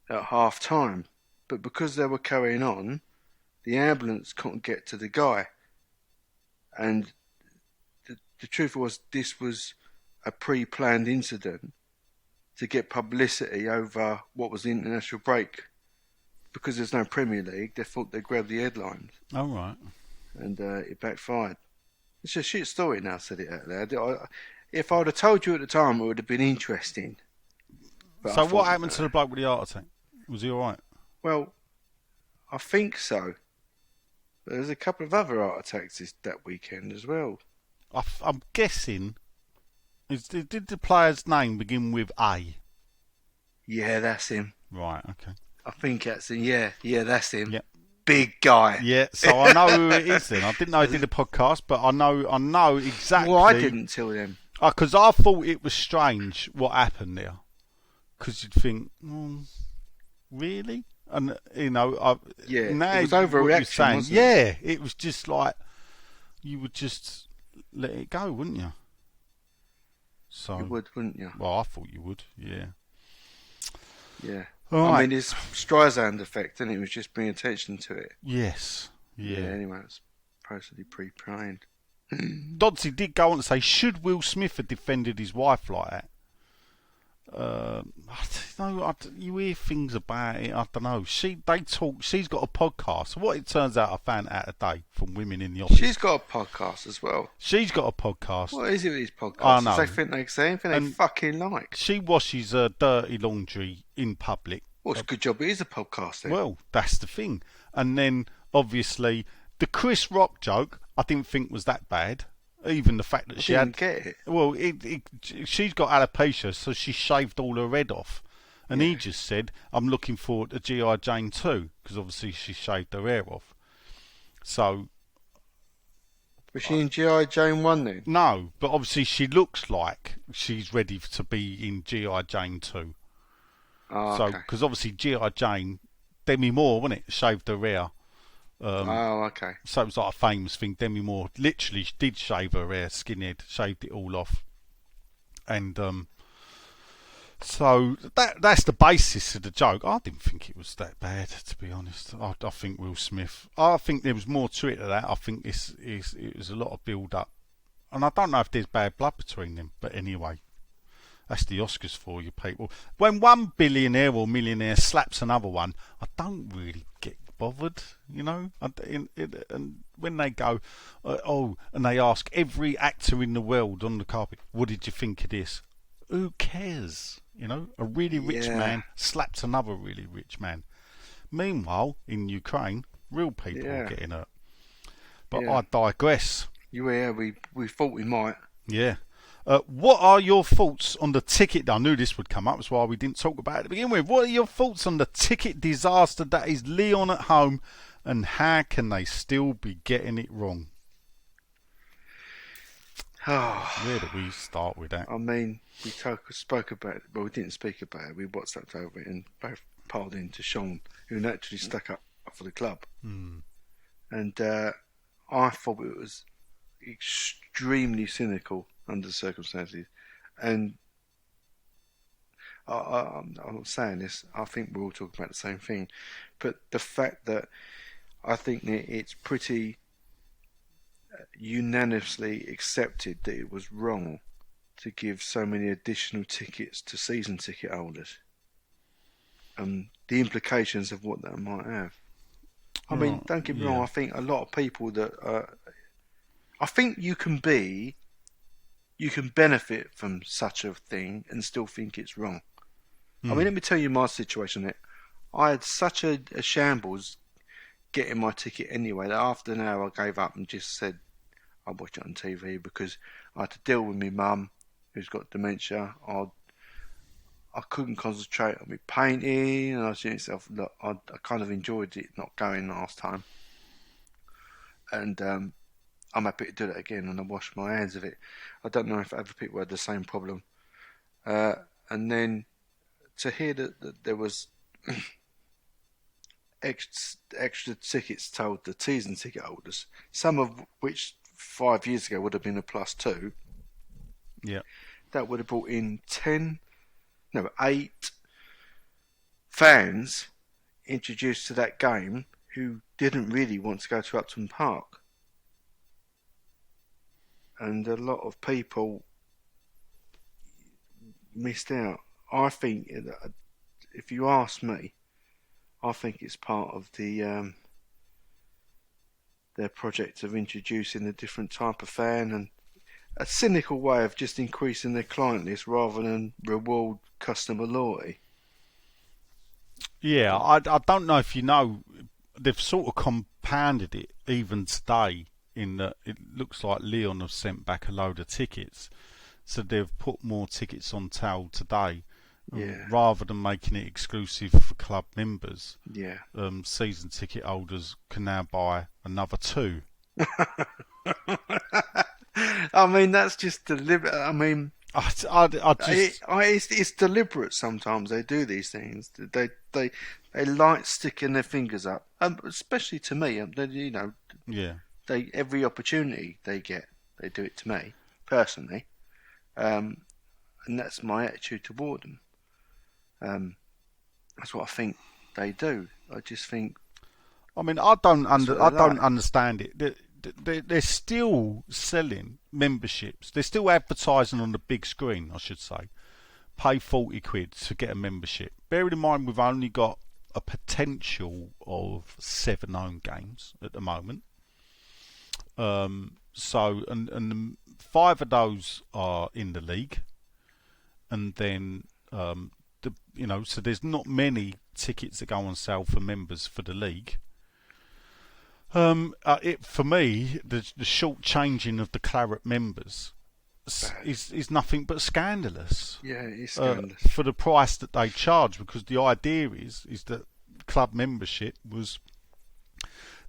at half time. But because they were carrying on, the ambulance couldn't get to the guy. And the truth was, this was a pre-planned incident to get publicity over what was the international break. Because there's no Premier League, they thought they'd grab the headlines. All right. And it backfired. It's a shit story now, said it out loud. If I would have told you at the time, it would have been interesting. But So what happened to the bloke with the heart attack? Was he all right? Well, I think so. But there's a couple of other heart attacks that weekend as well. I'm guessing. Did the player's name begin with A? Yeah, that's him. Right. Okay. I think that's him. Yeah, that's him. Yep. Big guy. Yeah. So I know who it is then. I didn't know he did a podcast, but I know exactly. Well, I didn't tell them. Because I thought it was strange what happened there. Because you'd think, really? And Yeah, now it was what you're overreaction, saying, wasn't it? yeah, it was just like you would just let it go, wouldn't you? So You would, wouldn't you? well, I thought you would, yeah. Yeah. All I right. mean, it's Streisand effect, and it was just bringing attention to it. Yes, yeah. Anyway, it's supposedly pre-planned. Dodsey did go on to say, should Will Smith have defended his wife like that? I don't know. You hear things about it. I don't know. They talk. She's got a podcast. What it turns out, I found out today from women in the office. She's got a podcast as well. She's got a podcast. What is it with these podcasts? I know. They think they can say anything they fucking like. She washes her dirty laundry in public. Well, it's a good job it is a podcast then. Well, that's the thing. And then, obviously, the Chris Rock joke, I didn't think was that bad. Even the fact that I she didn't had... get it. Well, she's got alopecia, so she shaved all her head off. And he just said, I'm looking forward to G.I. Jane 2, because obviously she shaved her hair off. So Was she in G.I. Jane 1 then? no, but obviously she looks like she's ready to be in G.I. Jane 2. Oh, So okay. because obviously G.I. Jane, Demi Moore, wasn't it, shaved her hair. Oh, okay. So it was like a famous thing. Demi Moore literally did shave her hair, skinhead, shaved it all off, and so that's the basis of the joke. I didn't think it was that bad, to be honest. I think Will Smith. I think there was more to it than that. I think it was a lot of build up, and I don't know if there's bad blood between them. But anyway, that's the Oscars for you people. When one billionaire or millionaire slaps another one, I don't really get bothered, you know. And when they go, and they ask every actor in the world on the carpet, "What did you think of this?" Who cares? You know, a really rich Yeah. man slaps another really rich man. Meanwhile, in Ukraine, real people are Yeah. getting hurt. But Yeah. I digress. Yeah, we thought we might. Yeah. What are your thoughts on the ticket? I knew this would come up. That's why we didn't talk about it to begin with. What are your thoughts on the ticket disaster that is Lyon at home, and how can they still be getting it wrong? Oh, Where do we start with that? I mean, we spoke about it. Well, we didn't speak about it. We WhatsApped over it and both piled into Sean, who naturally stuck up for the club. And I thought it was extremely cynical under the circumstances. And I'm not saying this. I think we're all talking about the same thing. But the fact that I think that it's pretty unanimously accepted that it was wrong to give so many additional tickets to season ticket holders. The implications of what that might have. I mean, don't get me wrong, I think a lot of people that I think you can benefit from such a thing and still think it's wrong. I mean, let me tell you my situation. I had such a shambles getting my ticket anyway that after an hour I gave up and just said I'd watch it on TV because I had to deal with my mum who's got dementia. I couldn't concentrate on my painting, and I was thinking to myself, look, I kind of enjoyed it not going last time, and I'm happy to do it again, and I washed my hands of it. I don't know if other people had the same problem, and then to hear that there was extra tickets told the season ticket holders, some of which 5 years ago would have been a +2. Yeah. That would have brought in 8 fans introduced to that game who didn't really want to go to Upton Park. And a lot of people missed out. I think, if you ask me, I think it's part of their project of introducing a different type of fan and a cynical way of just increasing their client list rather than reward customer loyalty. Yeah, I don't know if you know, they've sort of compounded it even today in that it looks like Lyon have sent back a load of tickets. So they've put more tickets on sale today. Yeah. Rather than making it exclusive for club members. Yeah. Season ticket holders can now buy another 2. I mean, that's just deliberate. I mean, it's deliberate. Sometimes they do these things. They like sticking their fingers up, especially to me. Yeah. Every opportunity they get, they do it to me personally, and that's my attitude toward them. That's what I think they do. I just think. I mean, I don't understand it. They're still selling memberships. They're still advertising on the big screen, I should say. Pay 40 quid to get a membership. Bearing in mind we've only got a potential of 7 home games at the moment. So 5 of those are in the league, and then so there's not many tickets that go on sale for members for the league. For me, the short changing of the Claret members is nothing but scandalous. Yeah, it's scandalous. For the price that they charge, because the idea is that club membership was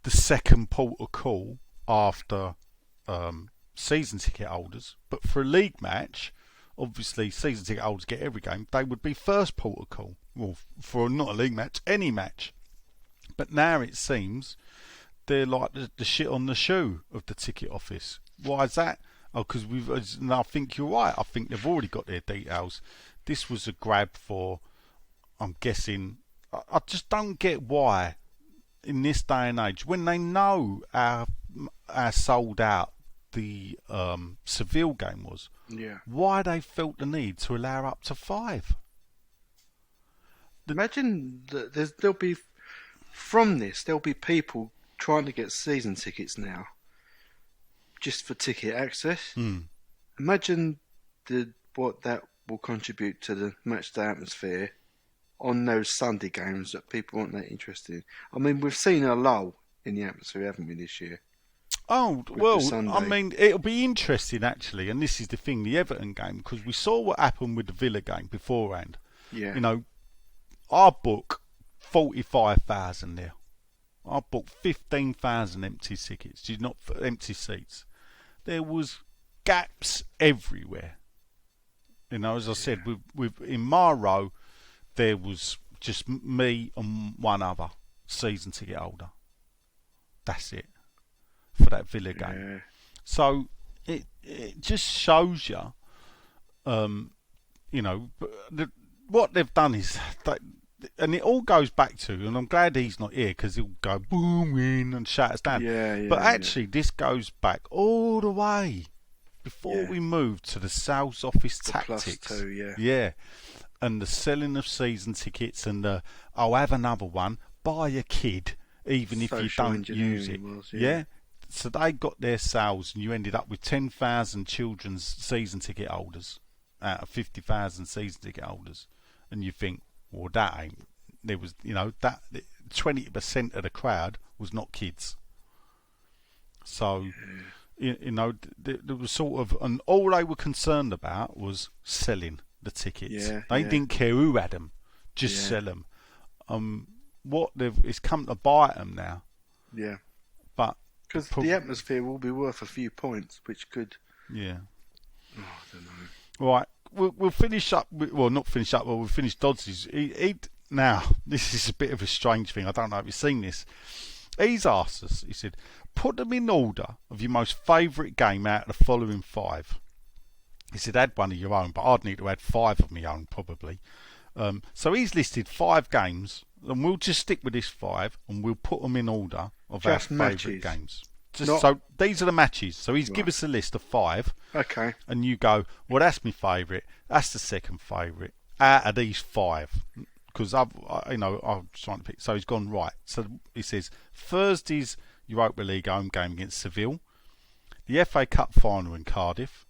the second port of call after season ticket holders, but for a league match, obviously season ticket holders get every game. They would be first port of call. Well, for not a league match, any match. But now it seems they're like the shit on the shoe of the ticket office. Why is that? Oh, because and I think you're right. I think they've already got their details. This was a grab for, I'm guessing. I just don't get why, in this day and age, when they know how sold out the Seville game was, why they felt the need to allow up to 5. Imagine that there'll be people trying to get season tickets now, just for ticket access. Imagine what that will contribute to the match day atmosphere on those Sunday games that people aren't that interested in. I mean, we've seen a lull in the atmosphere, haven't we, this year? Oh, well, I mean, it'll be interesting, actually, and this is the thing, the Everton game, because we saw what happened with the Villa game beforehand. Yeah. You know, I book 45,000 there. I booked 15,000 empty tickets, not empty seats. There was gaps everywhere. You know, as I said, in my row, there was just me and one other season ticket holder. That's it for that Villa game. Yeah. So it just shows you, you know, what they've done is that, and it all goes back to, and I'm glad he's not here because he'll go boom in and shut us down. But actually, this goes back all the way before we moved to the sales office tactics. +2, yeah, and the selling of season tickets and the I'll have another one. Buy a kid even if you don't use it. Yeah. So they got their sales, and you ended up with 10,000 children's season ticket holders out of 50,000 season ticket holders, and you think, well, that ain't. There was, you know, that 20% of the crowd was not kids. So, you know, there was sort of, and all they were concerned about was selling the tickets. They didn't care who had them, just sell them. It's come to bite them now. Yeah. But because the atmosphere will be worth a few points, which could. Yeah. Oh, I don't know. Right, we'll finish up. Not finish up. Well, we'll finish Dodds'. Now, this is a bit of a strange thing. I don't know if you've seen this. He's asked us. He said, "Put them in order of your most favourite game out of the following 5." He said, "Add one of your own, but I'd need to add 5 of my own probably." So he's listed 5 games, and we'll just stick with this 5, and we'll put them in order of just our favourite games. So these are the matches. So he's give us a list of 5. Okay. And you go, well, that's my favourite. That's the second favourite out of these 5. Because I'm trying to pick. So he's gone right. So he says Thursday's Europa League home game against Seville, the FA Cup final in Cardiff.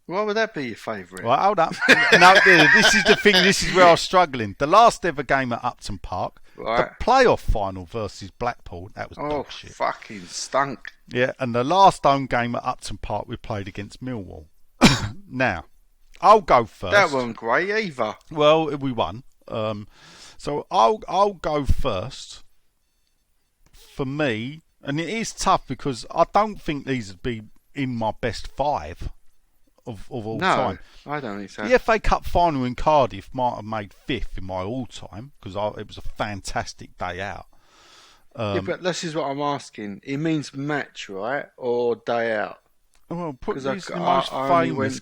Why would that be your favourite? Well, hold up. No, this is the thing. This is where I was struggling. The last ever game at Upton Park, the playoff final versus Blackpool. That was dog shit. Fucking stunk. Yeah, and the last home game at Upton Park we played against Millwall. Now, I'll go first. That wasn't great either. Well, we won. So I'll go first. For me, and it is tough because I don't think these would be in my best 5. Of all time. No, I don't think so. The FA Cup final in Cardiff might have made 5th in my all-time because it was a fantastic day out. But this is what I'm asking. It means match, right, or day out? Well, put this the most famous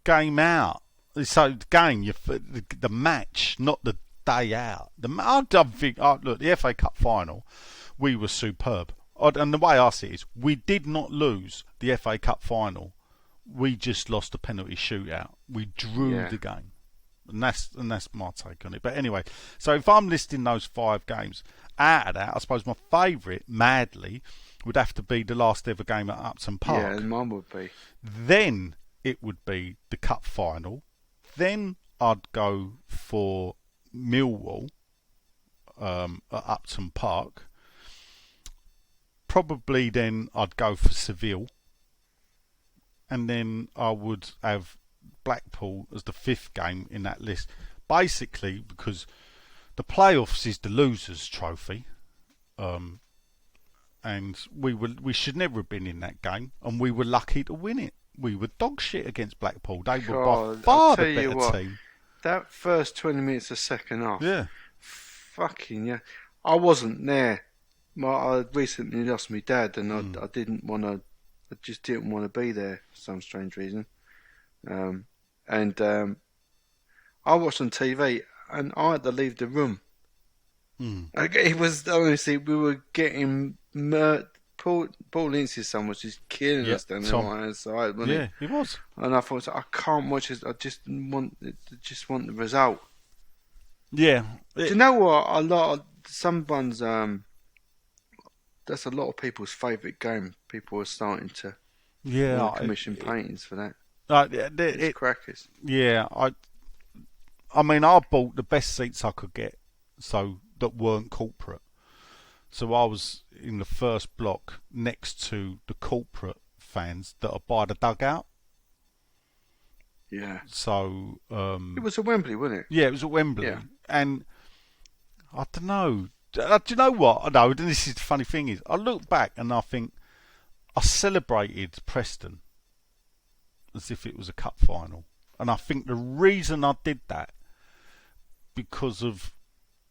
game out. So the game, the match, not the day out. I don't think. Look, the FA Cup final, we were superb. And the way I see it is, we did not lose the FA Cup final. We just lost a penalty shootout. We drew the game, and that's my take on it. But anyway, so if I'm listing those 5 games out of that, I suppose my favourite, madly, would have to be the last ever game at Upton Park. Yeah, and mine would be. Then it would be the cup final. Then I'd go for Millwall at Upton Park. Probably then I'd go for Seville. And then I would have Blackpool as the 5th game in that list. Basically, because the playoffs is the losers' trophy. and we should never have been in that game, and we were lucky to win it. We were dog shit against Blackpool. They were by God, far I'll the tell you better what, team. that first 20 minutes of second half, Yeah. fucking yeah. I wasn't there. I recently lost my dad, and I didn't want to. I just didn't want to be there for some strange reason. I watched on TV, and I had to leave the room. It was honestly, we were getting Paul Lindsay's son was just killing us down the right hand side, wasn't he was. And I thought, I can't watch this. I just want the result. Yeah. Do you know what? A lot of someone's that's a lot of people's favourite game. People are starting to commission paintings for that. It's crackers. Yeah, I mean, I bought the best seats I could get, so that weren't corporate. So I was in the first block next to the corporate fans that are by the dugout. Yeah. So it was at Wembley, wasn't it? Yeah, it was at Wembley, Yeah. and I don't know. Do you know what? I know. This is the funny thing is, I look back and I think I celebrated Preston as if it was a cup final, and I think the reason I did that because of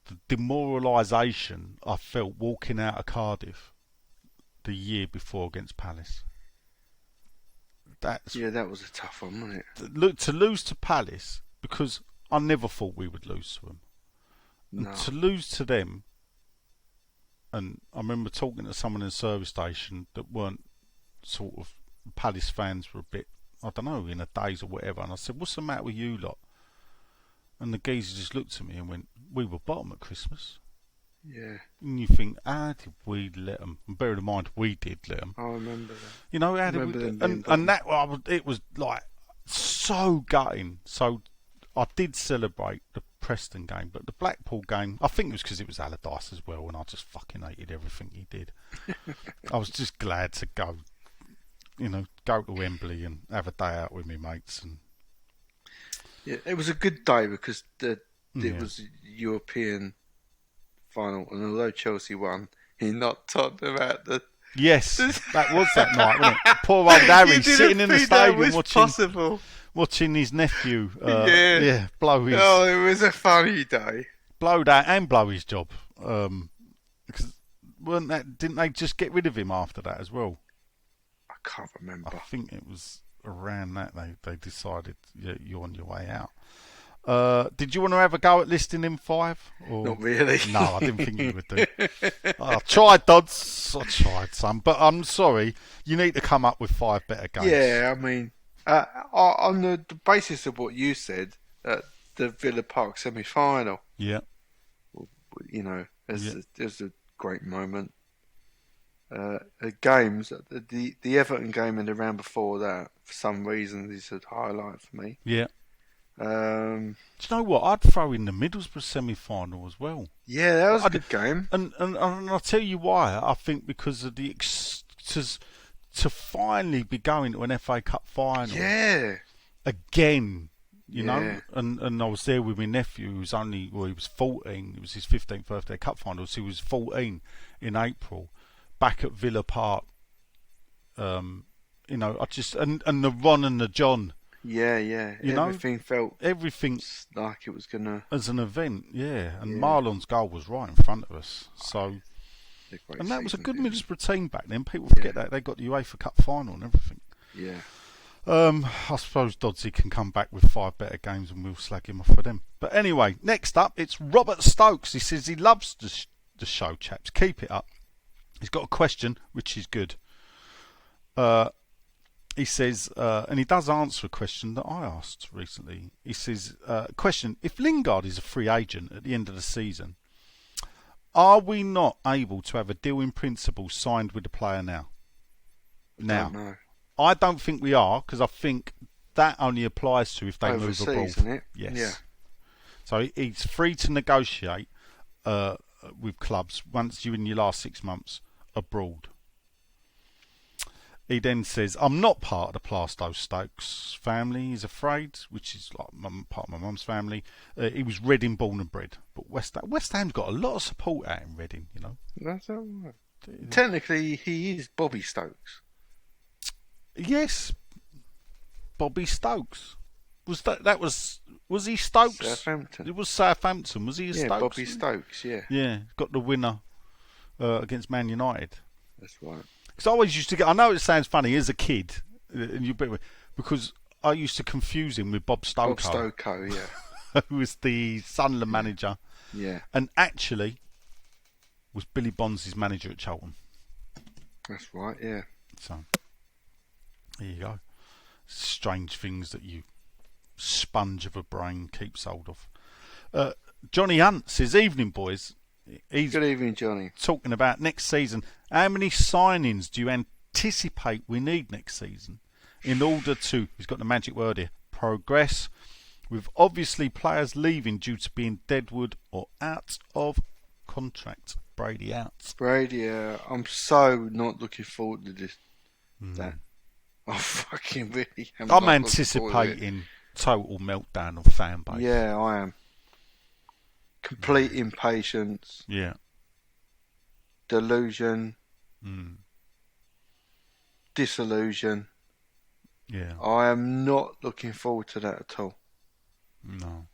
the demoralisation I felt walking out of Cardiff the year before against Palace. That was a tough one, wasn't it? Look, to lose to Palace, because I never thought we would lose to them. No. And to lose to them, and I remember talking to someone in the service station that weren't sort of Palace fans, were a bit, I don't know, in a daze or whatever, and I said, "What's the matter with you lot?" And the geezer just looked at me and went, "We were bottom at Christmas." Yeah. And you think, how did we let them? And bear in mind, we did let them. I remember that. You know, how did we? And that, it was like so gutting. So I did celebrate the Preston game, but the Blackpool game, I think it was because it was Allardyce as well, and I just fucking hated everything he did. I was just glad to go, go to Wembley and have a day out with my mates. And yeah, it was a good day because it was European final, and although Chelsea won, he knocked Tottenham out the. Yes, that was that night, wasn't it? Poor old Harry sitting in the stadium watching his nephew blow his... Oh, it was a funny day. Blow that and blow his job. Because didn't they just get rid of him after that as well? I can't remember. I think it was around that they decided you're on your way out. Did you want to have a go at listing him 5? Or? Not really. No, I didn't think you would do. I tried, Dodds. I tried some, but I'm sorry. You need to come up with 5 better games. Yeah, I mean, on the basis of what you said, the Villa Park semi-final. Yeah. There's a great moment. Games, the Everton game and the round before that, for some reason, is a highlight for me. Yeah. Do you know what? I'd throw in the Middlesbrough semi-final as well. Yeah, that was a good game. And I'll tell you why. I think because of the to finally be going to an FA Cup final. Yeah. Again, you know. And I was there with my nephew who was he was 14. It was his 15th birthday cup final. So he was 14 in April, back at Villa Park. I just and the Ron and the John. Yeah. Everything felt like it was gonna as an event, And Marlon's goal was right in front of us. So, and that was a good Middlesbrough team back then. People forget that they got the UEFA Cup final and everything. Yeah. I suppose Dodsey can come back with 5 better games and we'll slag him off for them. But anyway, next up it's Robert Stokes. He says he loves the show, chaps. Keep it up. He's got a question, which is good. He says, and he does answer a question that I asked recently. He says, question, if Lingard is a free agent at the end of the season, are we not able to have a deal in principle signed with the player now? I don't think we are, because I think that only applies to if they move abroad. Isn't it? Yes. Yeah. So he's free to negotiate with clubs once you're in your last 6 months abroad. He then says, I'm not part of the Plasto Stokes family, he's afraid, which is like part of my mum's family. He was Reading born and bred. But West Ham's got a lot of support out in Reading, That's all right. Technically, he is Bobby Stokes. Yes, Bobby Stokes. Was he Stokes? Southampton. It was Southampton. Was he a Yeah, Stokes? Bobby Stokes, yeah. Yeah, got the winner against Man United. That's right. Because I always used to get. I know it sounds funny as a kid, and because I used to confuse him with Bob Stoko, Bob Stoko, yeah. who was the Sunderland manager, Yeah, and actually was Billy Bonds' manager at Charlton. that's right, yeah. So there you go. Strange things that you sponge of a brain keeps hold of. Johnny Hunt says, "Evening, boys." He's Good evening, Johnny. talking about next season. How many signings do you anticipate we need next season in order to, he's got the magic word here, progress, with obviously players leaving due to being deadwood or out of contract? Brady out. Brady, I'm so not looking forward to this. That I fucking really am. I'm not looking forward to it. anticipating total meltdown of fan base. Yeah, I am. Complete impatience, Yeah. delusion, disillusion. Yeah. I am not looking forward to that at all. No.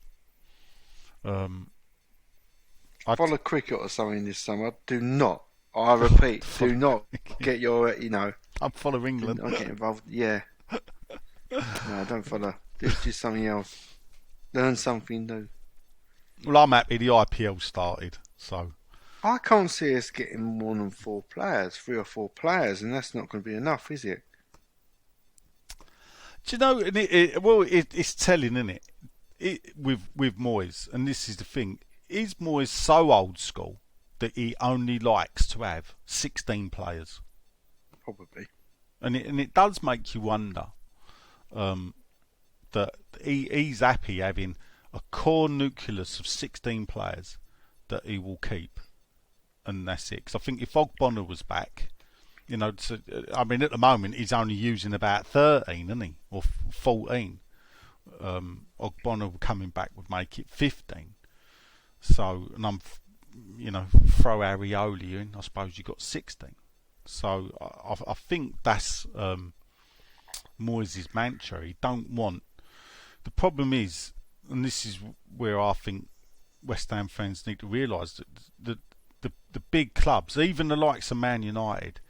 Follow cricket or something this summer. Do not. I repeat, do not get your, I'm following England. Not get involved. Yeah. No, don't follow. Do something else. Learn something new. Well, I'm happy the IPL started, so I can't see us getting more than 3 or 4 players, and that's not going to be enough, is it? do you know? It's telling, isn't it? With Moyes, and this is the thing: is Moyes so old school that he only likes to have 16 players? Probably. And it does make you wonder that he's happy having a core nucleus of 16 players that he will keep, and that's it. Because I think if Ogbonna was back, at the moment he's only using about 13, isn't he, or 14. Ogbonna coming back would make it 15. So, and throw Arioli in, I suppose you got 16. So I think that's Moyes' mantra. He don't want. The problem is, and this is where I think West Ham fans need to realise that the big clubs, even the likes of Man United,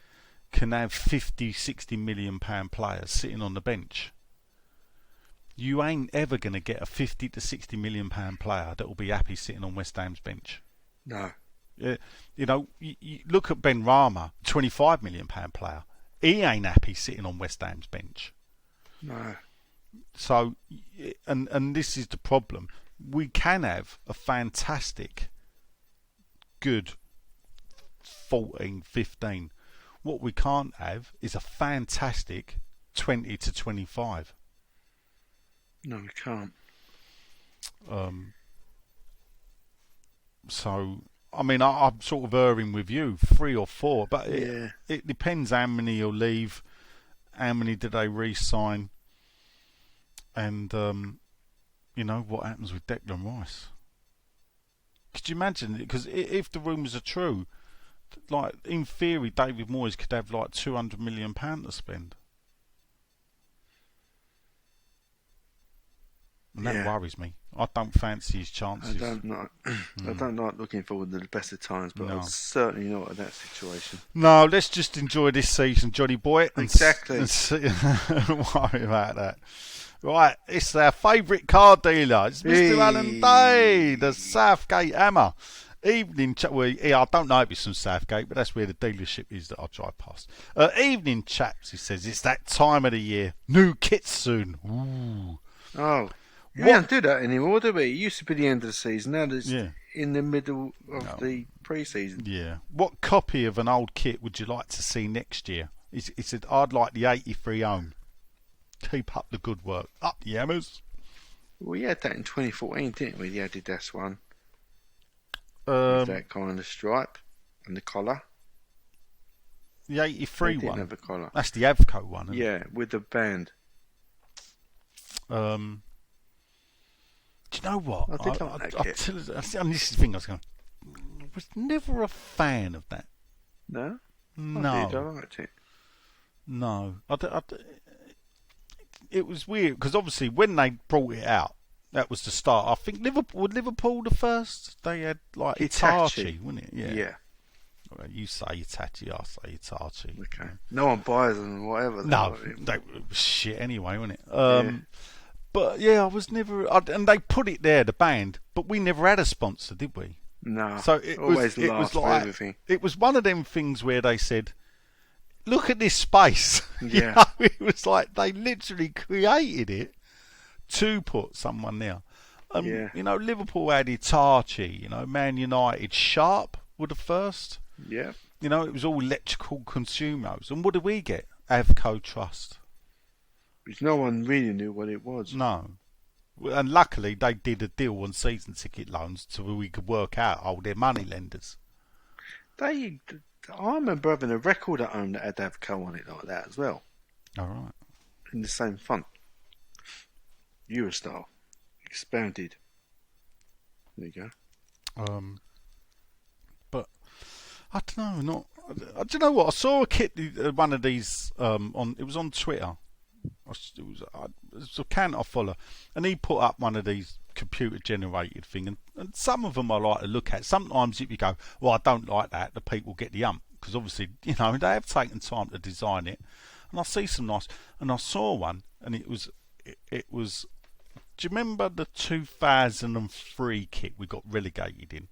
can have 50, 60 million pound players sitting on the bench. You ain't ever going to get a 50 to 60 million pound player that will be happy sitting on West Ham's bench. No. You look at Ben Rama, 25 million pound player. He ain't happy sitting on West Ham's bench. No. So, and this is the problem. We can have a fantastic, good 14, 15. What we can't have is a fantastic 20 to 25. No, we can't. So, I'm sort of erring with you, 3 or 4, but Yeah. it depends how many will leave, how many do they re-sign, and what happens with Declan Rice. Could you imagine it? Because if the rumours are true, like in theory, David Moyes could have like £200 million to spend, and that worries me. I don't fancy his chances. I don't like looking forward to the best of times, but No. I'm certainly not in that situation. No, let's just enjoy this season, Johnny boy. Exactly. Don't worry about that. Right, it's our favourite car dealer. It's Mr. Alan Day, the Southgate Hammer. Evening, I don't know if it's from Southgate, but that's where the dealership is that I drive past. Evening, chaps, he says. It's that time of the year. New kits soon. Ooh. Oh. We What- don't do that anymore, do we? It used to be the end of the season. Now it's Yeah. in the middle of the pre-season. Yeah. What copy of an old kit would you like to see next year? He said, I'd like the 83 ohm. Keep up the good work. Up the hammers. We had that in 2014, didn't we? The Adidas one. Um, With that kind of stripe and the collar. the 83 They didn't one. have a collar. That's the Avco one, isn't Yeah, with the band. it? Do you know what? I did like that kit. And this is the thing I was going. I was never a fan of that. No? I did. I No, liked it. no. It was weird because obviously when they brought it out, that was the start. I think Liverpool the first. They had like Hitachi. Itachi, wasn't it? Yeah. Well, you say Itachi, I say Itachi. Okay. No one buys them, whatever. No, it was shit anyway, wasn't it? But yeah, I was never. And they put it there, the band, but we never had a sponsor, did we? No. So it Always was laugh for like everything. it was one of them things where they said, "Look at this space." Yeah. It was like they literally created it to put someone there. Yeah. Liverpool had Itachi. Man United, Sharp were the first. Yeah. It was all electrical consumers. And what did we get? Avco Trust. Which no one really knew what it was. No. And luckily they did a deal on season ticket loans so we could work out all their money lenders. I remember having a record at home that had Avco on it like that as well. All right. In the same font. Eurostar. Expounded. There you go. But I don't know. Do you know what? I saw a kit, one of these it was on Twitter. It was a account I follow, and he put up one of these computer generated thing, and some of them I like to look at. Sometimes if you go, well, I don't like that, the people get the ump because obviously they have taken time to design it, and I see some nice, and I saw one, and it was. Do you remember the 2003 kit we got relegated in?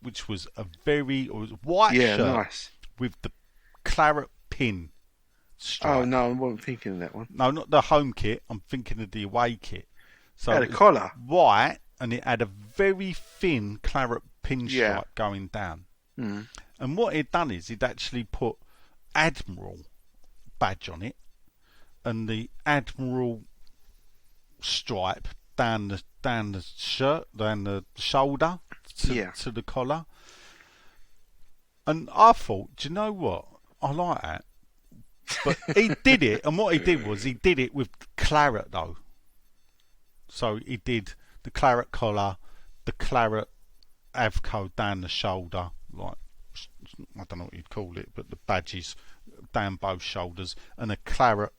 Which was a white shirt nice. with the claret pin stripe. Oh no, I wasn't thinking of that one. No, not the home kit. I'm thinking of the away kit. So It had a it was collar. white, and it had a very thin claret pin Yeah. stripe going down. Mm. And what he'd done is he'd actually put Admiral badge on it, and the Admiral stripe down the shirt, down the shoulder to the collar. And I thought, do you know what? I like that. But he did it, and what he did was he did it with claret though. So he did the claret collar, the claret Avco down the shoulder, like I don't know what you'd call it, but the badges down both shoulders, and a claret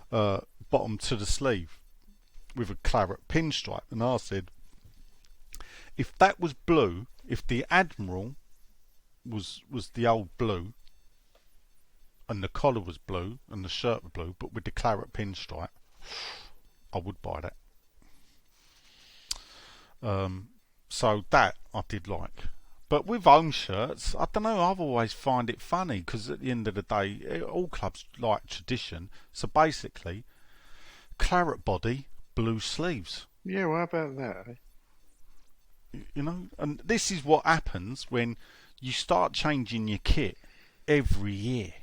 bottom to the sleeve with a claret pinstripe. And I said, if that was blue, if the Admiral was the old blue, and the collar was blue, and the shirt was blue, but with the claret pinstripe, I would buy that. So that I did like. But with home shirts, I don't know, I've always find it funny, because at the end of the day, all clubs like tradition. So basically, claret body, blue sleeves. Yeah, what about that? And this is what happens when you start changing your kit every year.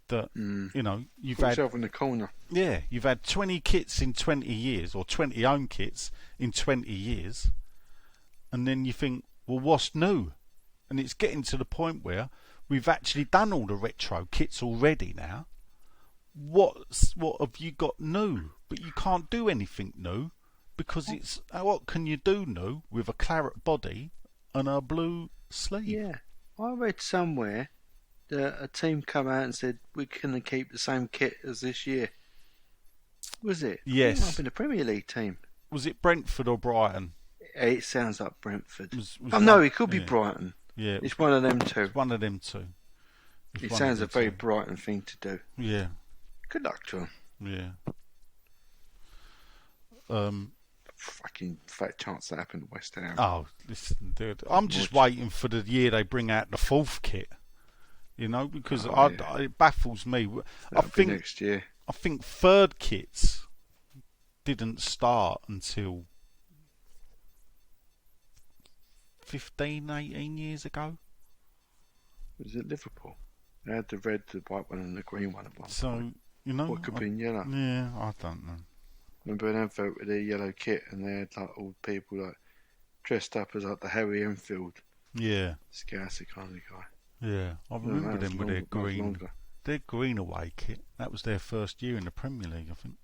That you've Put had yourself in the corner. Yeah, you've had 20 kits in 20 years, or 20 home kits in 20 years, and then you think, well, what's new? And it's getting to the point where we've actually done all the retro kits already now. What have you got new? But you can't do anything new, because it's what can you do new with a claret body and a blue sleeve? Yeah, I read somewhere that a team come out and said we're going to keep the same kit as this year. Was it? Yes. It might have been a Premier League team. Was it Brentford or Brighton? It sounds like Brentford. No, it could be Brighton. Yeah, It's one of them two. It's one of them two. It sounds a very Brighton thing to do. Yeah. Good luck to them. Yeah. Fucking fat chance that happened to West Ham. Oh, listen, dude. I'm just waiting for the year they bring out the fourth kit. Because it baffles me. That'll be next year. I think third kits didn't start until 15, 18 years ago. Was it Liverpool? They had the red, the white one, and the green one at one So, point. What could be in yellow? Yeah, I don't know. Remember an advert with a yellow kit, and they had like all people like dressed up as like the Harry Enfield. Yeah. Scarcity kind of guy. Yeah, I remember them with their green away kit. That was their first year in the Premier League, I think.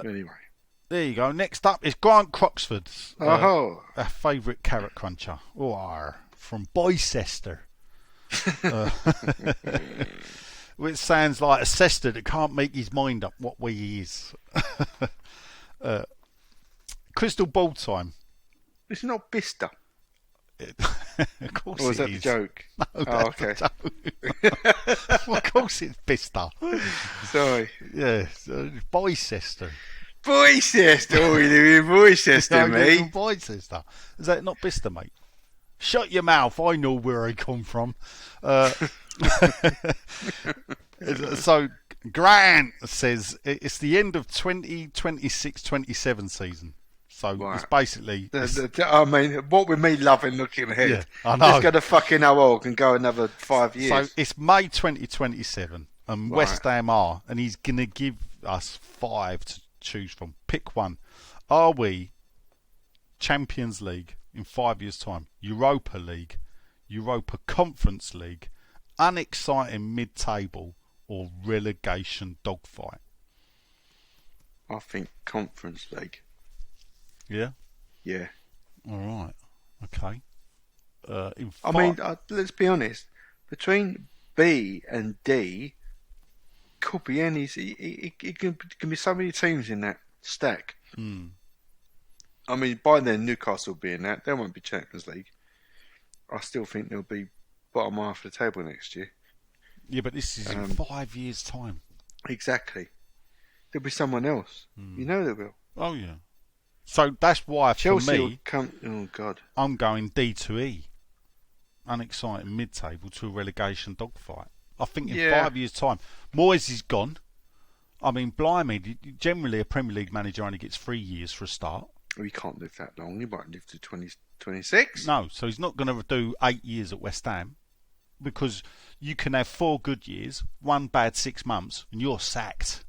Anyway, there you go. Next up is Grant Croxford's oh, our favourite carrot cruncher, from Boycester. uh, which sounds like a Cester that can't make his mind up what way he is. Crystal ball time. It's not Bista. Of course Or was it that the is. joke? No, Oh, that's okay. the joke. Of course it's Bista. Sorry. Yeah, Bicester. Boycester. Oh, you're doing Boycester, mate. Bicester. Is that not Bista, mate? Shut your mouth. I know where I come from. So Grant says it's the end of 2026-27 season. So Right. it's basically... I mean, what with me loving looking ahead, Yeah, I know. Just go to fucking OL and go another 5 years. So it's May 2027 and Right. West Ham are, and he's going to give us 5 to choose from. Pick one. Are we Champions League in 5 years' time? Europa League? Europa Conference League? Unexciting mid-table? Or relegation dogfight? I think Conference League. Yeah? Yeah. All right. Okay. I mean, let's be honest. Between B and D, could be any. It can be so many teams in that stack. I mean, by then Newcastle will be in that. They won't be Champions League. I still think they'll be bottom half of the table next year. Yeah, but this is in 5 years' time. Exactly. There'll be someone else. You know there will. Oh, yeah. So that's why, Chelsea for will me, come. Oh God. I'm going D to E. Unexciting mid-table to a relegation dogfight. I think in 5 years' time, Moyes is gone. I mean, blimey, generally a Premier League manager only gets 3 years for a start. Well, he can't live that long. He might live to 2026. No, so he's not going to do 8 years at West Ham, because you can have 4 good years, 1 bad 6 months, and you're sacked.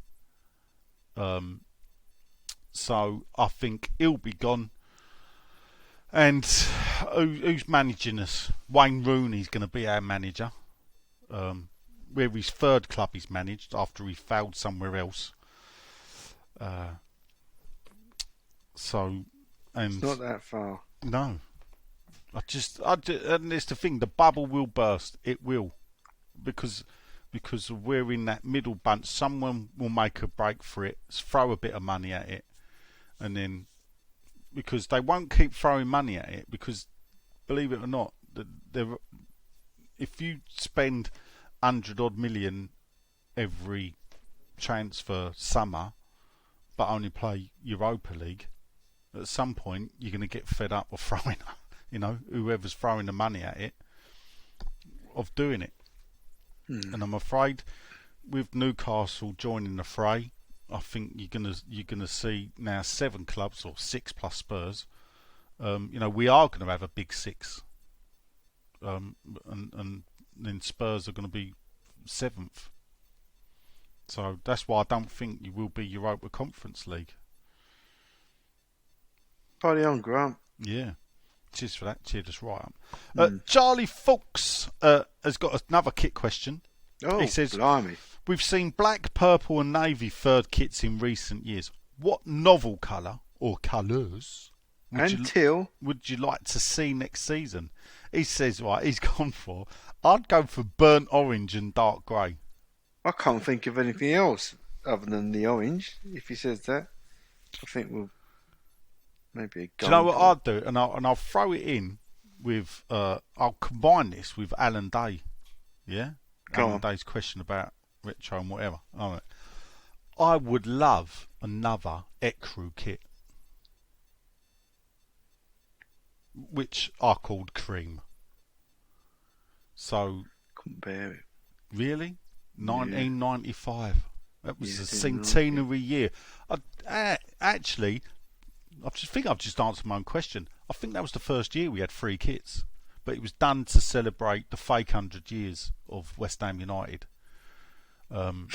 So I think he'll be gone. And who's managing us? Wayne Rooney's going to be our manager. We're his third club he's managed after he failed somewhere else. So, and It's not that far. no, and it's the thing. The bubble will burst. It will, because we're in that middle bunch. Someone will make a break for it, throw a bit of money at it, and then because they won't keep throwing money at it, because believe it or not, if you spend 100 odd million every transfer summer, but only play Europa League, at some point you're going to get fed up of throwing, whoever's throwing the money at it, of doing it. And I'm afraid with Newcastle joining the fray, I think you're gonna see now 7 clubs, or 6 plus Spurs. We are going to have a big 6, and then Spurs are going to be 7th. So that's why I don't think you will be Europa Conference League. Party on, Grant. Yeah. Cheers for that. Cheered us right up. Charlie Fox has got another kit question. Oh, He says, blimey. we've seen black, purple and navy third kits in recent years. What novel colour, or colours, would you like to see next season? He says, right, he's gone for, I'd go for burnt orange and dark grey. I can't think of anything else other than the orange. If he says that, I think we'll maybe a gold. Do you know what I'd do? And I'll throw it in with, I'll combine this with Alan Day. Yeah? Alan Day's question about retro and whatever. All right. I would love another Ecru kit, which are called cream. So, Couldn't bear it. really? 1995. That was Yeah, a didn't like centenary year. Actually, I've just answered my own question. I think that was the first year we had 3 kits, but it was done to celebrate the fake 100 years of West Ham United. The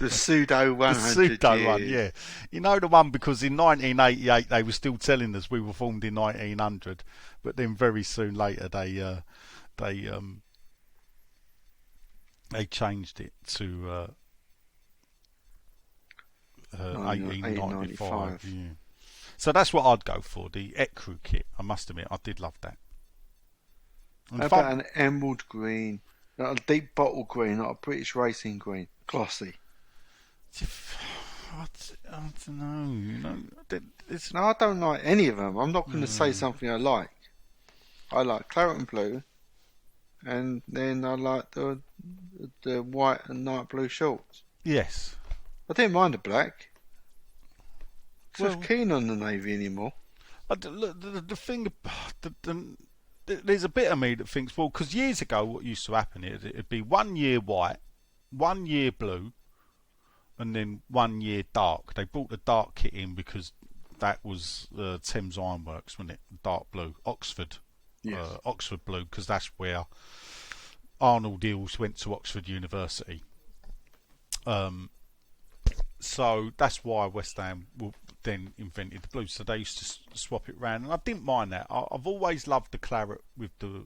pseudo 100 The pseudo years. one, yeah. You know the one because in 1988 they were still telling us we were formed in 1900, but then very soon later they changed it to 1895. Yeah. So that's what I'd go for, the Ecru kit. I must admit, I did love that. And How if I'm- about an emerald green? Not a deep bottle green, not a British racing green. Glossy. I don't know. It's No, I don't like any of them. I'm not going to say something I like. I like claret and blue, and then I like the white and light blue shorts. yes. I didn't mind the black. Well- So keen on the navy anymore. Look, the thing, there's a bit of me that thinks, well, because years ago, what used to happen is it'd be 1 year white, 1 year blue, and then 1 year dark. They brought the dark kit in because that was Thames Ironworks, wasn't it? Dark blue, Oxford, Yes. Oxford blue, because that's where Arnold Eels went to Oxford University. So that's why West Ham then invented the blue. So they used to swap it round, and I didn't mind that. I've always loved the claret with the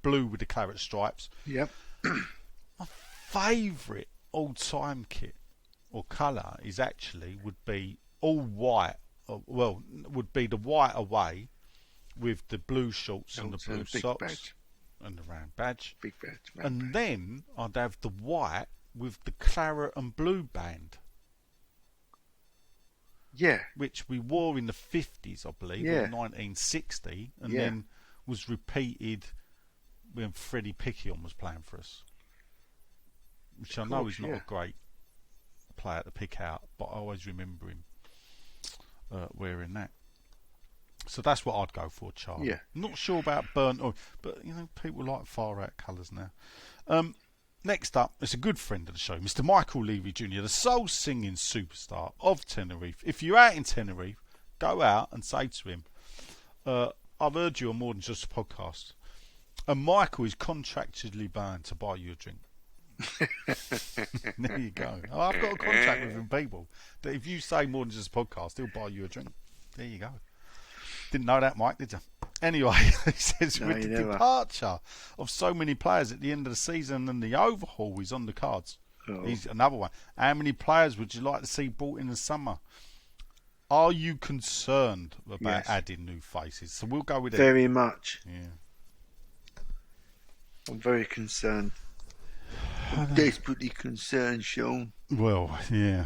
blue with the claret stripes. Yep. My favourite all-time kit or colour would be all white. Well, would be the white away with the blue shorts and the Also blue a big socks badge. and the round badge. Big badge. And then I'd have the white with the claret and blue band, Yeah. which we wore in the 50s, I believe, Yeah. in 1960, and Yeah. then was repeated when Freddie Pickion was playing for us. Which I know course, is not yeah. a great player to pick out, but I always remember him wearing that. So that's what I'd go for, Charlie. Yeah. Not sure about burnt oil, but people like far out colours now. Next up, it's a good friend of the show, Mr. Michael Levy Jr., the soul singing superstar of Tenerife. If you're out in Tenerife, go out and say to him, I've heard you on More Than Just a Podcast, and Michael is contractually bound to buy you a drink. There you go. I've got a contract with him, people, that if you say More Than Just a Podcast, he'll buy you a drink. There you go. Didn't know that, Mike, did you? Anyway, he says, No, with you the never. departure of so many players at the end of the season and the overhaul is on the cards. Oh. He's another one. How many players would you like to see brought in the summer? Are you concerned about Yes. adding new faces? So we'll go with it. Very much. Yeah. I'm very concerned. I'm desperately concerned, Sean. Well, yeah.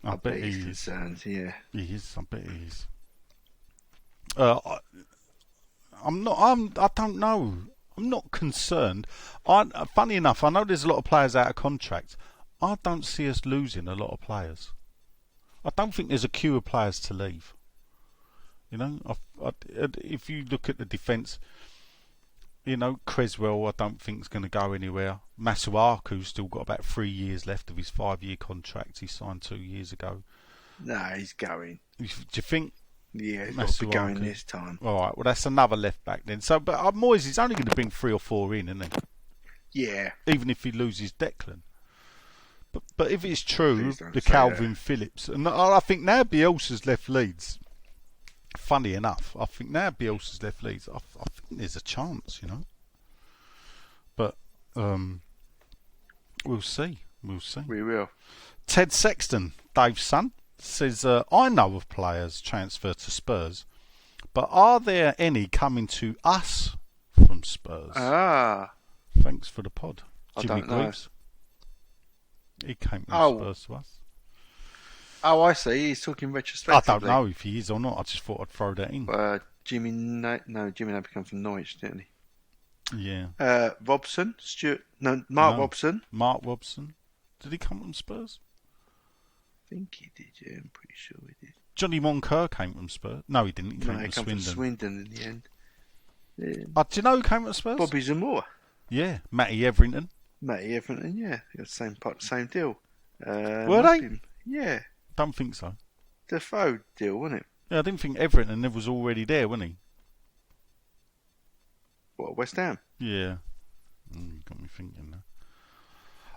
I bet he's he is. concerned, yeah. He is. I bet he is. I'm not. I don't know. I'm not concerned. Funny enough, I know there's a lot of players out of contract. I don't see us losing a lot of players. I don't think there's a queue of players to leave. If you look at the defence, Creswell, I don't think is going to go anywhere. Masuaku's still got about 3 years left of his 5-year contract he signed 2 years ago. No, he's going. Do you think? Yeah, he's got to be Masuaku. going this time. All right, well, that's another left back then. So, but Moyes is only going to bring 3 or 4 in, isn't he? Yeah. Even if he loses Declan. But if it's true, Please don't the say Calvin that. Phillips, and I think now Bielsa's left Leeds. Funny enough, I think now Bielsa's left Leeds. I think there's a chance, But we'll see. We'll see. We will. Ted Sexton, Dave's son, says, I know of players transferred to Spurs, but are there any coming to us from Spurs? Ah. Thanks for the pod. I Jimmy don't know. Greaves. He came from Oh. Spurs to us. Oh, I see. He's talking I retrospectively. don't know if he is or not. I just thought I'd throw that in. Jimmy Napier come from Norwich, didn't he? Yeah. Robson, Mark No. Robson. Mark Robson. Did he come from Spurs? I think he did, yeah, I'm pretty sure he did. Johnny Moncur came from Spurs. No, he didn't. He No, came he from come from Swindon. Swindon in the end. Yeah. Do you know who came from Spurs? Bobby Zamora. Yeah, Matty Everington. Matty Everton, yeah. They got the same part, same deal. Were they? Yeah. Don't think so. Defoe deal, wasn't it? Yeah, I didn't think Everington was already there, wasn't he? What, West Ham? Yeah. Got me thinking now.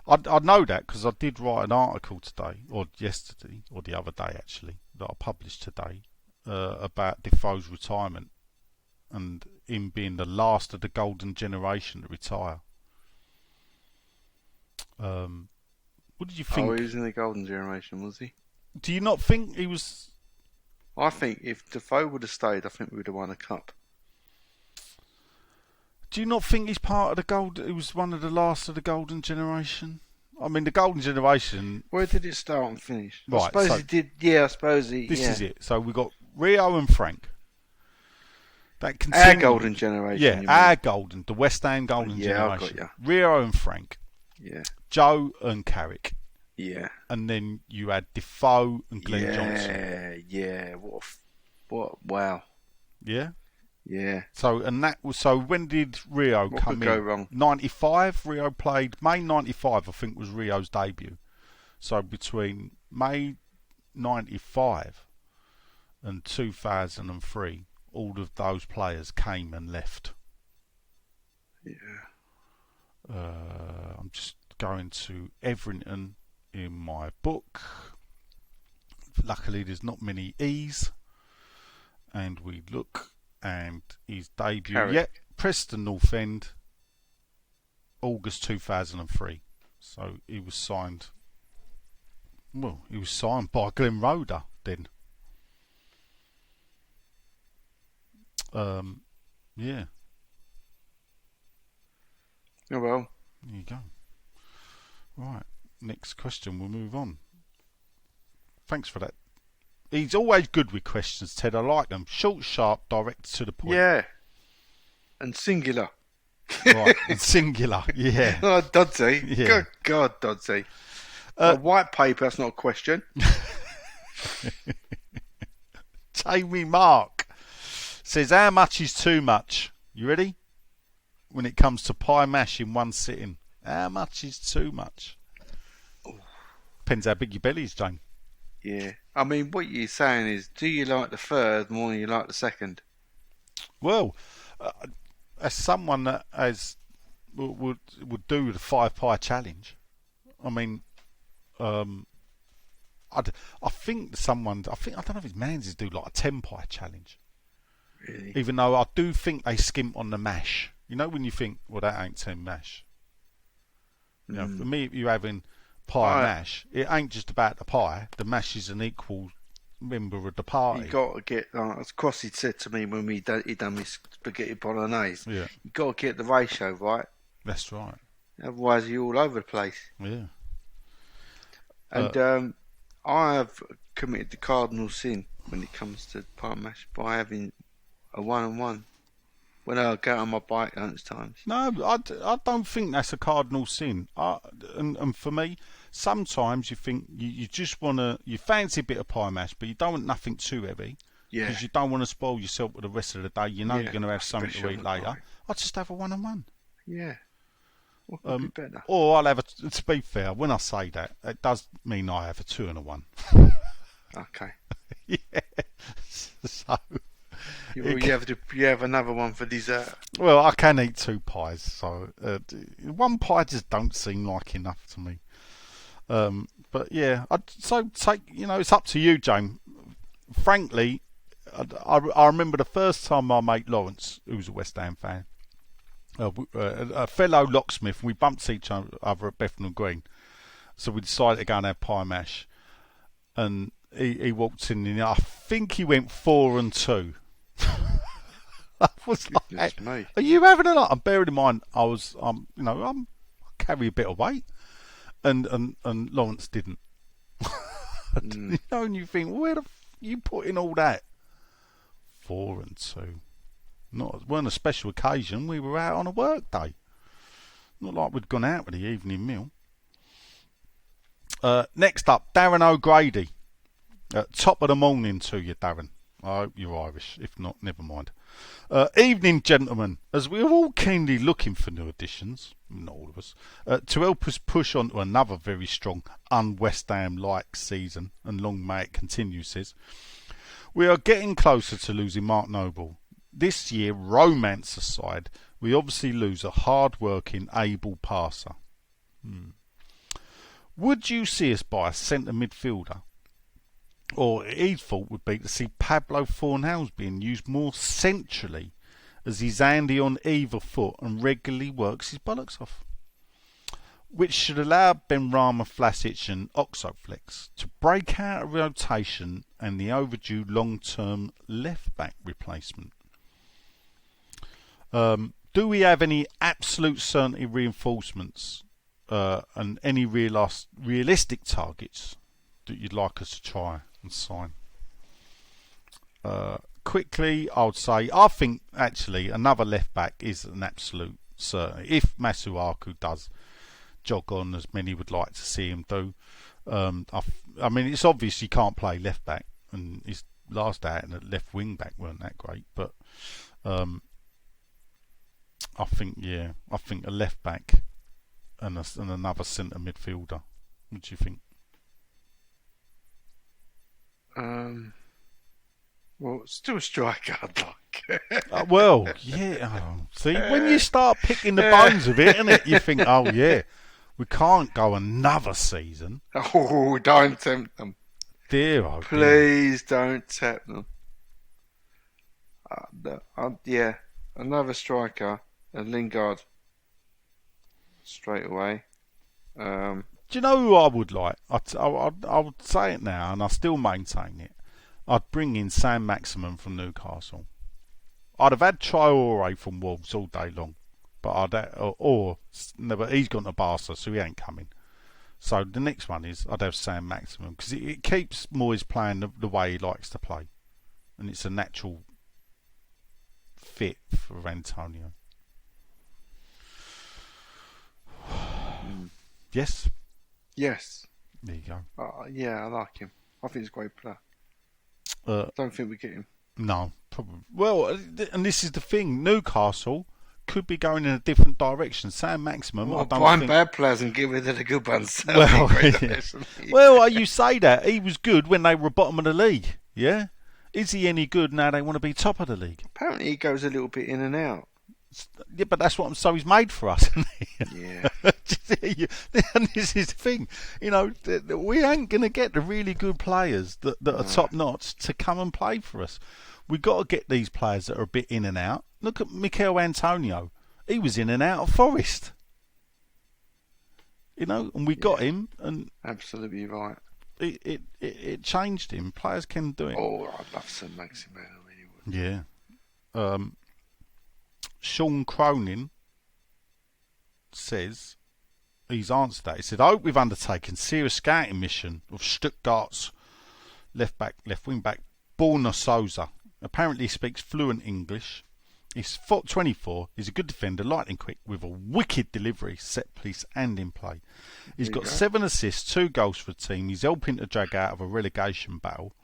I know that because I did write an article today, or yesterday, or the other day actually, that I published today, about Defoe's retirement and him being the last of the golden generation to retire. What did you think? Oh, he was in the golden generation, was he? Do you not think he was? I think if Defoe would have stayed, I think we would have won a cup. Do you not think he's part of the gold? He was one of the last of the golden generation. I mean, the golden generation. Where did it start and finish? Right, I suppose so he did. Yeah, I suppose he. This yeah. is it. So we got Rio and Frank. That Our continued. golden generation. Yeah, you our mean? golden, the West Ham golden Yeah, I got generation. ya. Rio and Frank, Yeah. Joe and Carrick, Yeah. and then you had Defoe and Glenn Johnson. Yeah. What? Wow. Yeah. Yeah. So when did Rio What come could in? go wrong? 95. Rio played May 95. I think was Rio's debut. So between May 95 and 2003, all of those players came and left. Yeah. I'm just going to Everington in my book. Luckily, there's not many E's. And we look, and his debut, Carrick. Preston North End, August 2003. So he was signed. Well, he was signed by Glenn Roeder then. Yeah. Oh well. There you go. Right, next question. We'll move on. Thanks for that. He's always good with questions, Ted. I like them. Short, sharp, direct to the point. Yeah. And singular. Right, and singular. Yeah. Oh, Dodsey. Yeah. Good God, Dodsey. A white paper, that's not a question. Jamie Mark says, how much is too much? You ready? When it comes to pie mash in one sitting. How much is too much? Depends how big your belly is, Jane. Yeah. I mean, what you're saying is, do you like the third more than you like the second? Well, as someone that would do the 5 pie challenge, I mean, I think I don't know if it's Manses do like a 10 pie challenge. Really? Even though I do think they skimp on the mash. You know when you think, well, that ain't 10 mash. You know, for me, if you're having pie mash, it ain't just about the pie. The mash is an equal member of the party. You got to get, as Crossy said to me when he done his spaghetti bolognese, Yeah, you got to get the ratio right. that's right. Otherwise, you're all over the place. Yeah. And I have committed the cardinal sin when it comes to pie mash by having a 1-on-1 when I go on my bike at lunchtimes. No, I don't think that's a cardinal sin. And for me, sometimes you think you just want to, you fancy a bit of pie mash, but you don't want nothing too heavy. Yeah. Because you don't want to spoil yourself for the rest of the day. You know Yeah, you're going to have something to especially eat on the later. bike. I'll just have a 1-on-1. Yeah. What could be better? Or I'll have to be fair, when I say that, it does mean I have a 2-and-1. Okay. Yeah. So, You have another one for dessert. well, I can eat 2 pies, so 1 pie just don't seem like enough to me. But yeah, so take, it's up to you, James. Frankly, I remember the first time my mate Lawrence, who's a West Ham fan, a fellow locksmith, we bumped each other at Bethnal Green, so we decided to go and have pie mash, and he walked in and I think he went 4 and 2. I was Goodness like, me. are you having a lot? And bearing in mind, I carry a bit of weight, and Lawrence didn't. And you think, where the you put in all that? 4 and 2. Weren't a special occasion. We were out on a work day. Not like we'd gone out with the evening meal. Next up, Darren O'Grady. Top of the morning to you, Darren. I hope you're Irish. If not, never mind. Evening, gentlemen. As we are all keenly looking for new additions, not all of us, to help us push on to another very strong un-West Ham-like season, and long may it continue, says, we are getting closer to losing Mark Noble. This year, romance aside, we obviously lose a hard-working, able passer. Would you see us buy a centre midfielder? Or his thought would be to see Pablo Fornals being used more centrally, as he's handy on either foot and regularly works his bollocks off, which should allow Benrahma, Vlasic and Oxoflex to break out of rotation and the overdue long-term left-back replacement. Do do we have any absolute certainty reinforcements and any realistic targets that you'd like us to try and sign? Quickly, I would say I think actually another left back is an absolute certainty. If Masuaku does jog on as many would like to see him do, I mean it's obvious he can't play left back, and his last outing at left wing back weren't that great. But I think a left back and another centre midfielder. What do you think? Well, still a striker, I'd like. Well, yeah. See, when you start picking the bones of it, innit, you think, oh yeah, we can't go another season. Oh, don't tempt them. Dear, oh Please don't tempt them. Yeah, another striker, and Lingard straight away. Do you know who I would like? I would say it now, and I still maintain it. I'd bring in Sam Maximin from Newcastle. I'd have had Traore from Wolves all day long, but but he's gone to Barca, so he ain't coming. So the next one is I'd have Sam Maximin, because it keeps Moyes playing the way he likes to play, and it's a natural fit for Antonio. Yes? Yes. There you go. Yeah, I like him. I think he's a great player. Don't think we get him. No, probably. Well, and this is the thing. Newcastle could be going in a different direction. Sam Maximin, I don't buying think... bad players and get rid of the good ones. Well, yeah. Well, you say that. He was good when they were bottom of the league, yeah? Is he any good now they want to be top of the league? Apparently he goes a little bit in and out. Yeah, but that's what so he's made for us, isn't he? Yeah. And this is the thing, you know, we ain't going to get the really good players that are top notch to come and play for us. We've got to get these players that are a bit in and out. Look at Mikel Antonio. He was in and out of Forest. You know, and we got him, and absolutely right. It changed him. Players can do it. Oh, I'd love some Maximin. I really would. Yeah. Sean Cronin says he's answered that. He said, I hope we've undertaken serious scouting mission of Stuttgart's left wing back Borna Souza. Apparently he speaks fluent English. He's 24. He's a good defender, lightning quick, with a wicked delivery, set piece and in play. He's got 7 assists, 2 goals for the team. He's helping to drag out of a relegation battle.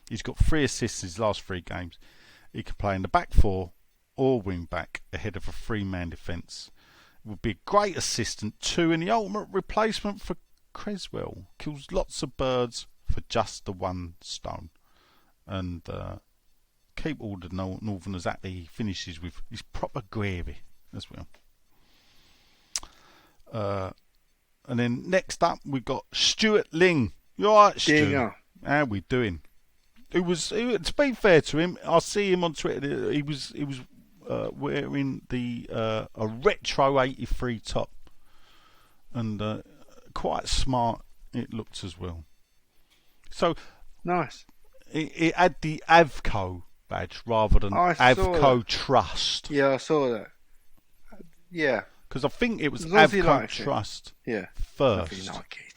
He's got 3 assists in his last 3 games. He can play in the back 4 or wing back ahead of a 3-man defence. Would be a great assistant too, and the ultimate replacement for Creswell. Kills lots of birds for just the 1 stone. And keep all the Northerners happy. He finishes with his proper gravy as well. And then next up we've got Stuart Ling. You alright, Stu? Yeah. How we doing? To be fair to him, I see him on Twitter. He was wearing a retro 83 top, and quite smart it looked as well. So nice. It had the Avco badge rather than Avco Trust. Yeah, I saw that. Yeah. Because I think it was Avco like Trust first.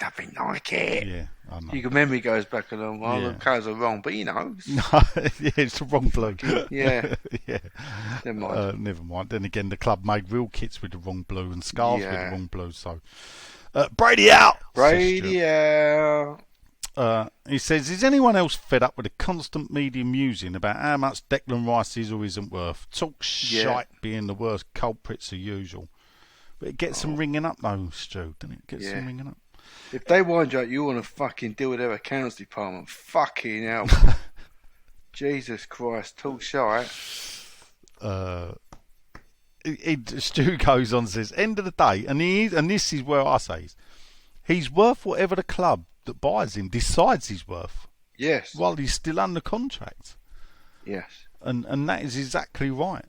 Nothing like it. Yeah, I know. Your memory goes back a long while. Yeah. The colours are wrong, but you know. Yeah, it's the wrong blue. Yeah. Yeah. Never mind. Then again, the club made real kits with the wrong blue and scarves with the wrong blue. So, Brady out. Brady out. He says, is anyone else fed up with the constant media musing about how much Declan Rice is or isn't worth? Talk shite being the worst culprits as usual. But it gets them ringing up though, Stu, doesn't it? Gets them ringing up. If they wind you up, you want to fucking deal with their accounts department. Fucking hell. Jesus Christ, talk shite. Stu goes on and says, end of the day, and this is where I say he's worth whatever the club that buys him decides he's worth. Yes. While he's still under contract. Yes. And that is exactly right.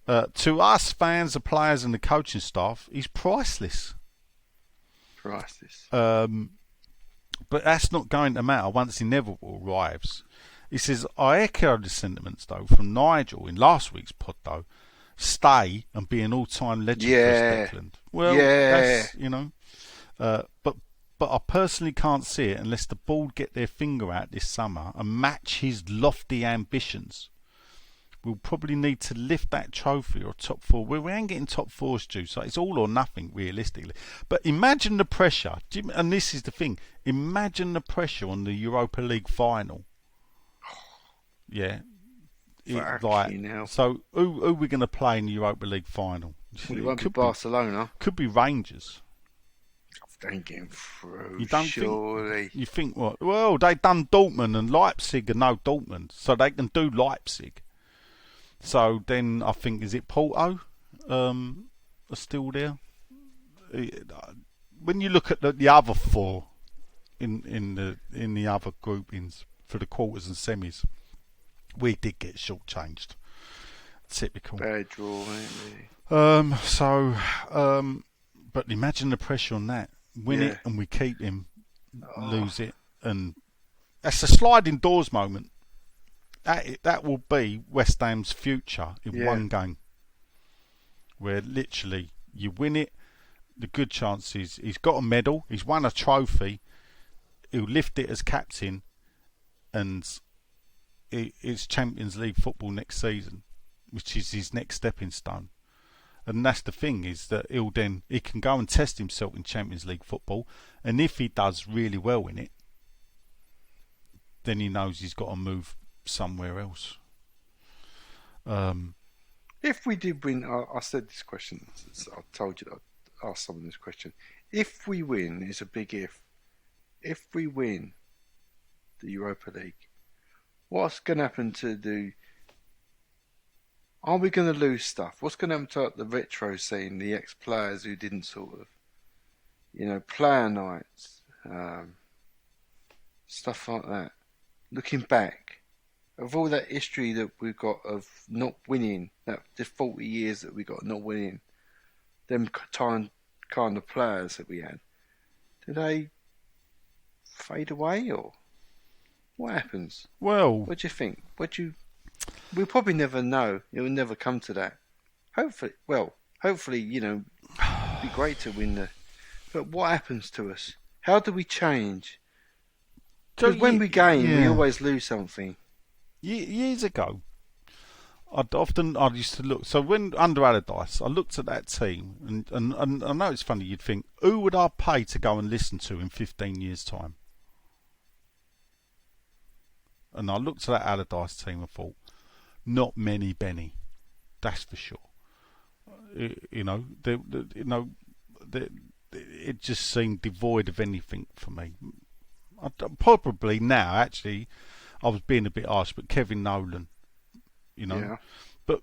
To us fans, the players and the coaching staff, he's priceless. Priceless. But that's not going to matter once inevitable arrives. He says, I echo the sentiments though from Nigel in last week's pod though, stay and be an all-time legend Yeah. for us, Declan. Well, Yeah. that's, but I personally can't see it unless the board get their finger out this summer and match his lofty ambitions. We'll probably need to lift that trophy or top four. We ain't getting top fours, Stu, so it's all or nothing realistically. But imagine the pressure, and this is the thing. Imagine the pressure on the Europa League final. Yeah. Fucking hell. So who are we going to play in the Europa League final? Well, it won't be Barcelona. Could be Rangers. They ain't getting through, You don't surely. You think what? Well, they done Dortmund, and Leipzig are no Dortmund, so they can do Leipzig. So then I think, is it Porto are still there? When you look at the other four in the other groupings for the quarters and semis, we did get shortchanged. Typical. Bad draw, ain't we? But imagine the pressure on that. Win it and we keep him, lose it, and that's a sliding doors moment. That will be West Ham's future in one game, where literally you win it. The good chance is he's got a medal, he's won a trophy, he'll lift it as captain, and it's Champions League football next season, which is his next stepping stone. And that's the thing, is that he can go and test himself in Champions League football, and if he does really well in it, then he knows he's got to move somewhere else. If we did win, I said this question, I told you that I'd ask someone this question. If we win, it's a big if we win the Europa League, what's going to happen to the... Are we going to lose stuff? What's going to happen to the retro scene, the ex-players who didn't sort of, player nights, stuff like that? Looking back, of all that history that we've got of not winning, that the 40 years that we got not winning, them kind of players that we had, do they fade away or what happens? Well, What do you think? We'll probably never know. It will never come to that. Hopefully, it'd be great to win but what happens to us? How do we change? Because when we gain, we always lose something. Years ago, I used to look. So when under Allardyce, I looked at that team, and I know it's funny. You'd think, who would I pay to go and listen to in 15 years' time? And I looked at that Allardyce team and thought, not many Benny, that's for sure. It just seemed devoid of anything for me. Probably now, actually, I was being a bit harsh, but Kevin Nolan, but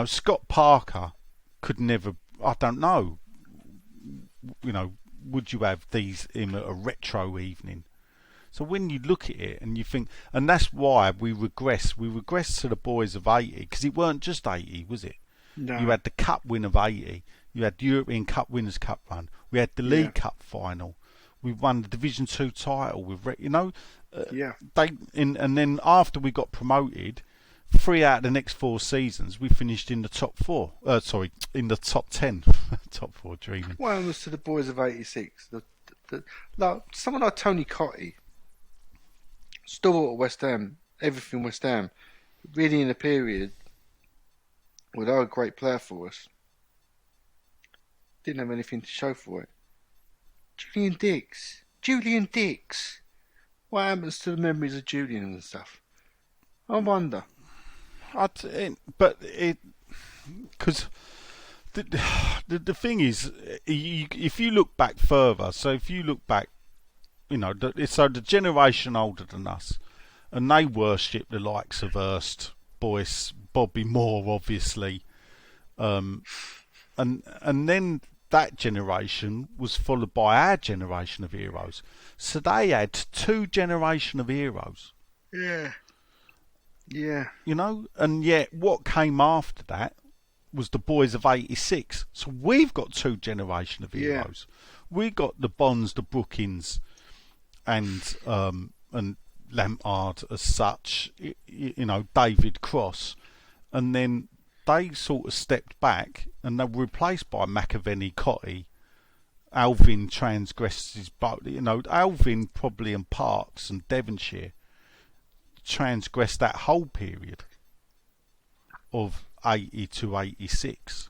Scott Parker could never. I don't know. Would you have him at a retro evening? So when you look at it and you think, and that's why we regress to the boys of 80, because it weren't just 80, was it? No. You had the Cup win of 80, you had the European Cup Winners' Cup run, we had the League Cup final, we won the Division 2 title with, and then after we got promoted, 3 out of the next 4 seasons we finished in the top 4. In the top 10. Top 4, dreaming. What was to the boys of 86? Someone like Tony Cottee, stalwart at West Ham, everything West Ham, really in a period where they were a great player for us, didn't have anything to show for it. Julian Dix. What happens to the memories of Julian and stuff? I wonder. Because the thing is, if you look back further, so if you look back, the generation older than us, and they worship the likes of Hurst, Boyce, Bobby Moore, obviously, and then that generation was followed by our generation of heroes. So they had 2 generations of heroes. Yeah. And yet what came after that was the boys of 86. So we've got 2 generations of heroes. We got the Bonds, the Brookings, and Lampard as such, David Cross, and then they sort of stepped back and they were replaced by McAvenny, Cotty. Alvin transgressed his boat. Alvin probably and Parks and Devonshire transgressed that whole period of 80 to 86.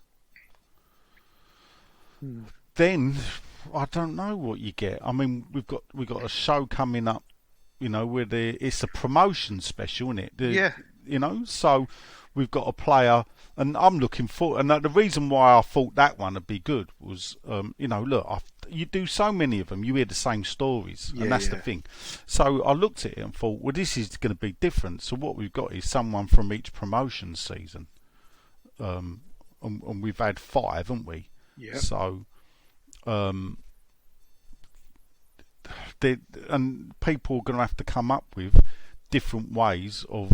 Then I don't know what you get. I mean, we've got a show coming up, where it's a promotion special, isn't it? So we've got a player, and I'm looking for. And the reason why I thought that one would be good was, look, you do so many of them, you hear the same stories, and that's the thing. So I looked at it and thought, well, this is going to be different. So what we've got is someone from each promotion season, and we've had 5, haven't we? Yeah. So, and people are going to have to come up with different ways of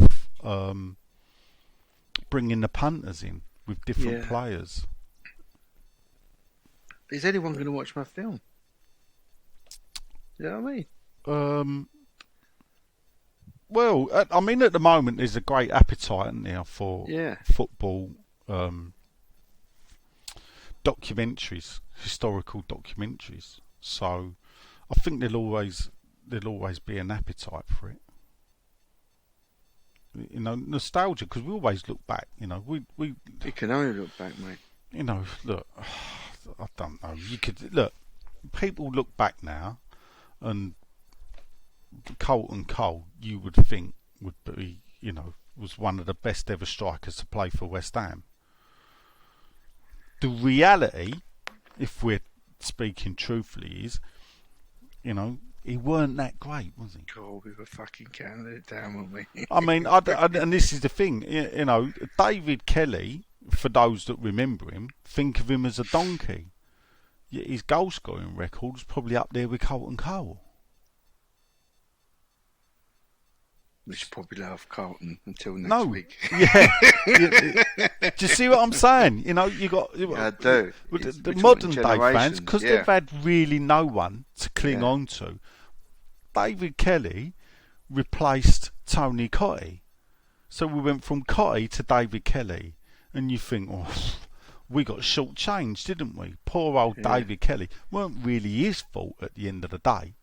bringing the punters in with different players. Is anyone going to watch my film? You know what I mean? Well, I mean, at the moment there's a great appetite, isn't there, for football documentaries, historical documentaries. So I think there'll always be an appetite for it. Nostalgia, because we always look back. We can only look back, mate. Look, I don't know. You could look. People look back now, and Colton Cole, you would think would be, was one of the best ever strikers to play for West Ham. The reality, if we're speaking truthfully, is, he weren't that great, was he? God, we were fucking counting it down, weren't we? I mean, and this is the thing, David Kelly, for those that remember him, think of him as a donkey. Yet his goal scoring record was probably up there with Colton Cole. We should probably love Carlton until next week. Yeah. Do you see what I'm saying? You got I do. The modern day fans, because yeah. they've had really no one to cling on to. David Kelly replaced Tony Cotty. So we went from Cotty to David Kelly. And you think, we got shortchanged, didn't we? Poor old David Kelly. Weren't really his fault at the end of the day.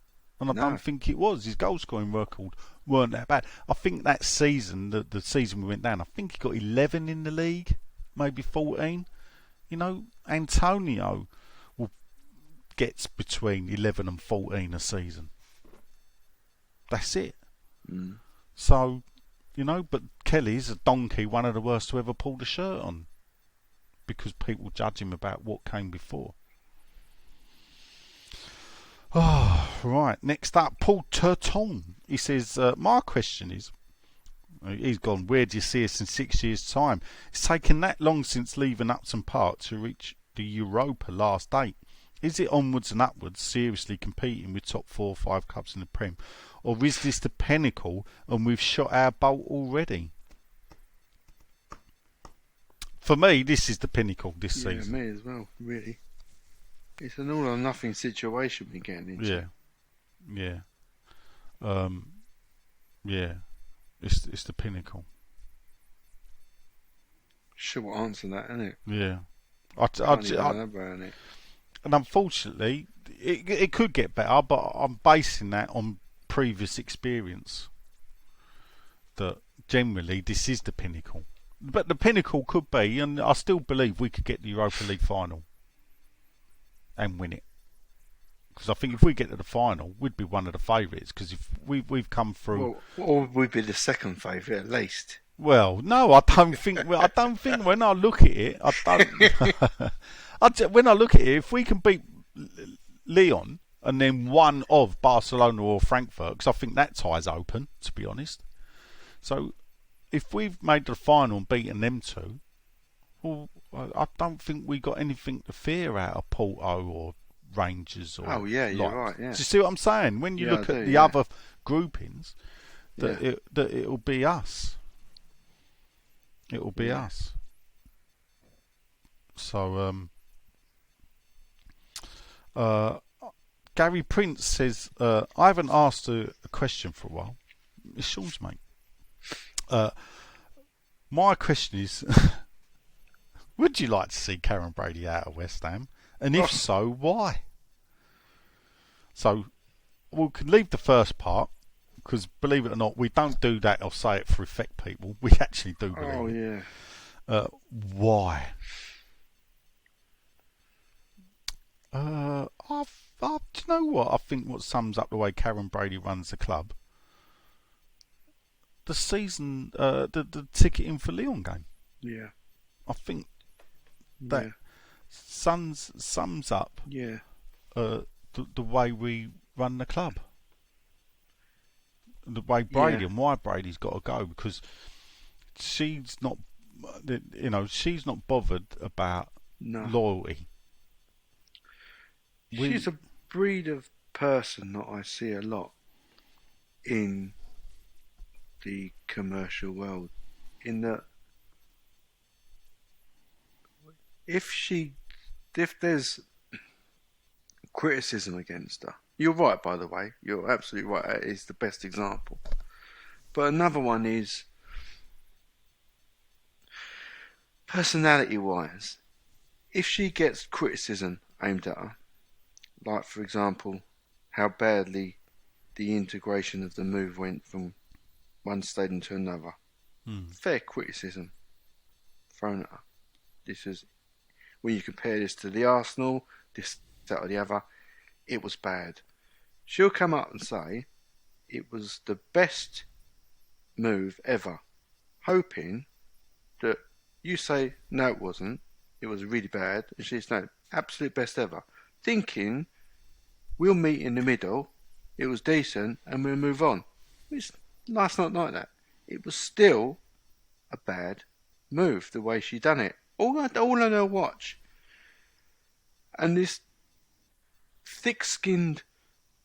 And I don't think it was. His goal scoring record weren't that bad. I think that season, the season we went down, I think he got 11 in the league, maybe 14. Antonio gets between 11 and 14 a season. That's it. So, but Kelly's a donkey, one of the worst to ever pull the shirt on, because people judge him about what came before. Oh, right. Next up, Paul Turton. He says, my question is, he's gone, where do you see us in 6 years' time? It's taken that long since leaving Upton Park to reach the Europa last date. Is it onwards and upwards, seriously competing with top 4 or 5 clubs in the Prem? Or is this the pinnacle and we've shot our bolt already? For me, this is the pinnacle this season. Yeah, me as well, really. It's an all or nothing situation we're getting into. Yeah. It's the pinnacle. Short answer that, isn't it? Yeah. It. And unfortunately, it could get better, but I'm basing that on previous experience. That generally this is the pinnacle. But the pinnacle could be, and I still believe we could get the Europa League final and win it. Because I think if we get to the final, we'd be one of the favourites. Because if we've come through, or we'd be the second favourite at least. Well, no, I don't think. I don't think when I look at it, when I look at it, if we can beat Lyon and then one of Barcelona or Frankfurt, because I think that tie's open, to be honest. So if we've made the final and beaten them two, well, I don't think we got anything to fear out of Porto or Rangers. Or you're right. Yeah. Do you see what I'm saying? When you look at the other groupings, it'll be us. It will be us. So, Gary Prince says, I haven't asked a question for a while. It's Sean's, mate. My question is, would you like to see Karen Brady out of West Ham? And if so, why? So, we can leave the first part, because believe it or not, we don't do that or say it for effect, people. We actually do believe Oh, it. yeah. Why? Do you know what? I think what sums up the way Karen Brady runs the club, the season, the ticketing for Lyon game. Yeah. I think that sums up the way we run the club. The way Brady and why Brady's got to go, because she's not, she's not bothered about loyalty. She's a breed of person that I see a lot in the commercial world, in that if there's criticism against her, you're right, by the way, you're absolutely right, that is the best example. But another one is, personality wise, if she gets criticism aimed at her, like for example how badly the integration of the move went from one stadium to another, fair criticism thrown at her. This is, when you compare this to the Arsenal, this, that or the other, it was bad. She'll come up and say it was the best move ever, hoping that you say no it wasn't, it was really bad, and she's no, absolute best ever, thinking we'll meet in the middle, it was decent, and we'll move on. Life's not like that. It was still a bad move, the way she done it. All on her watch. And this thick-skinned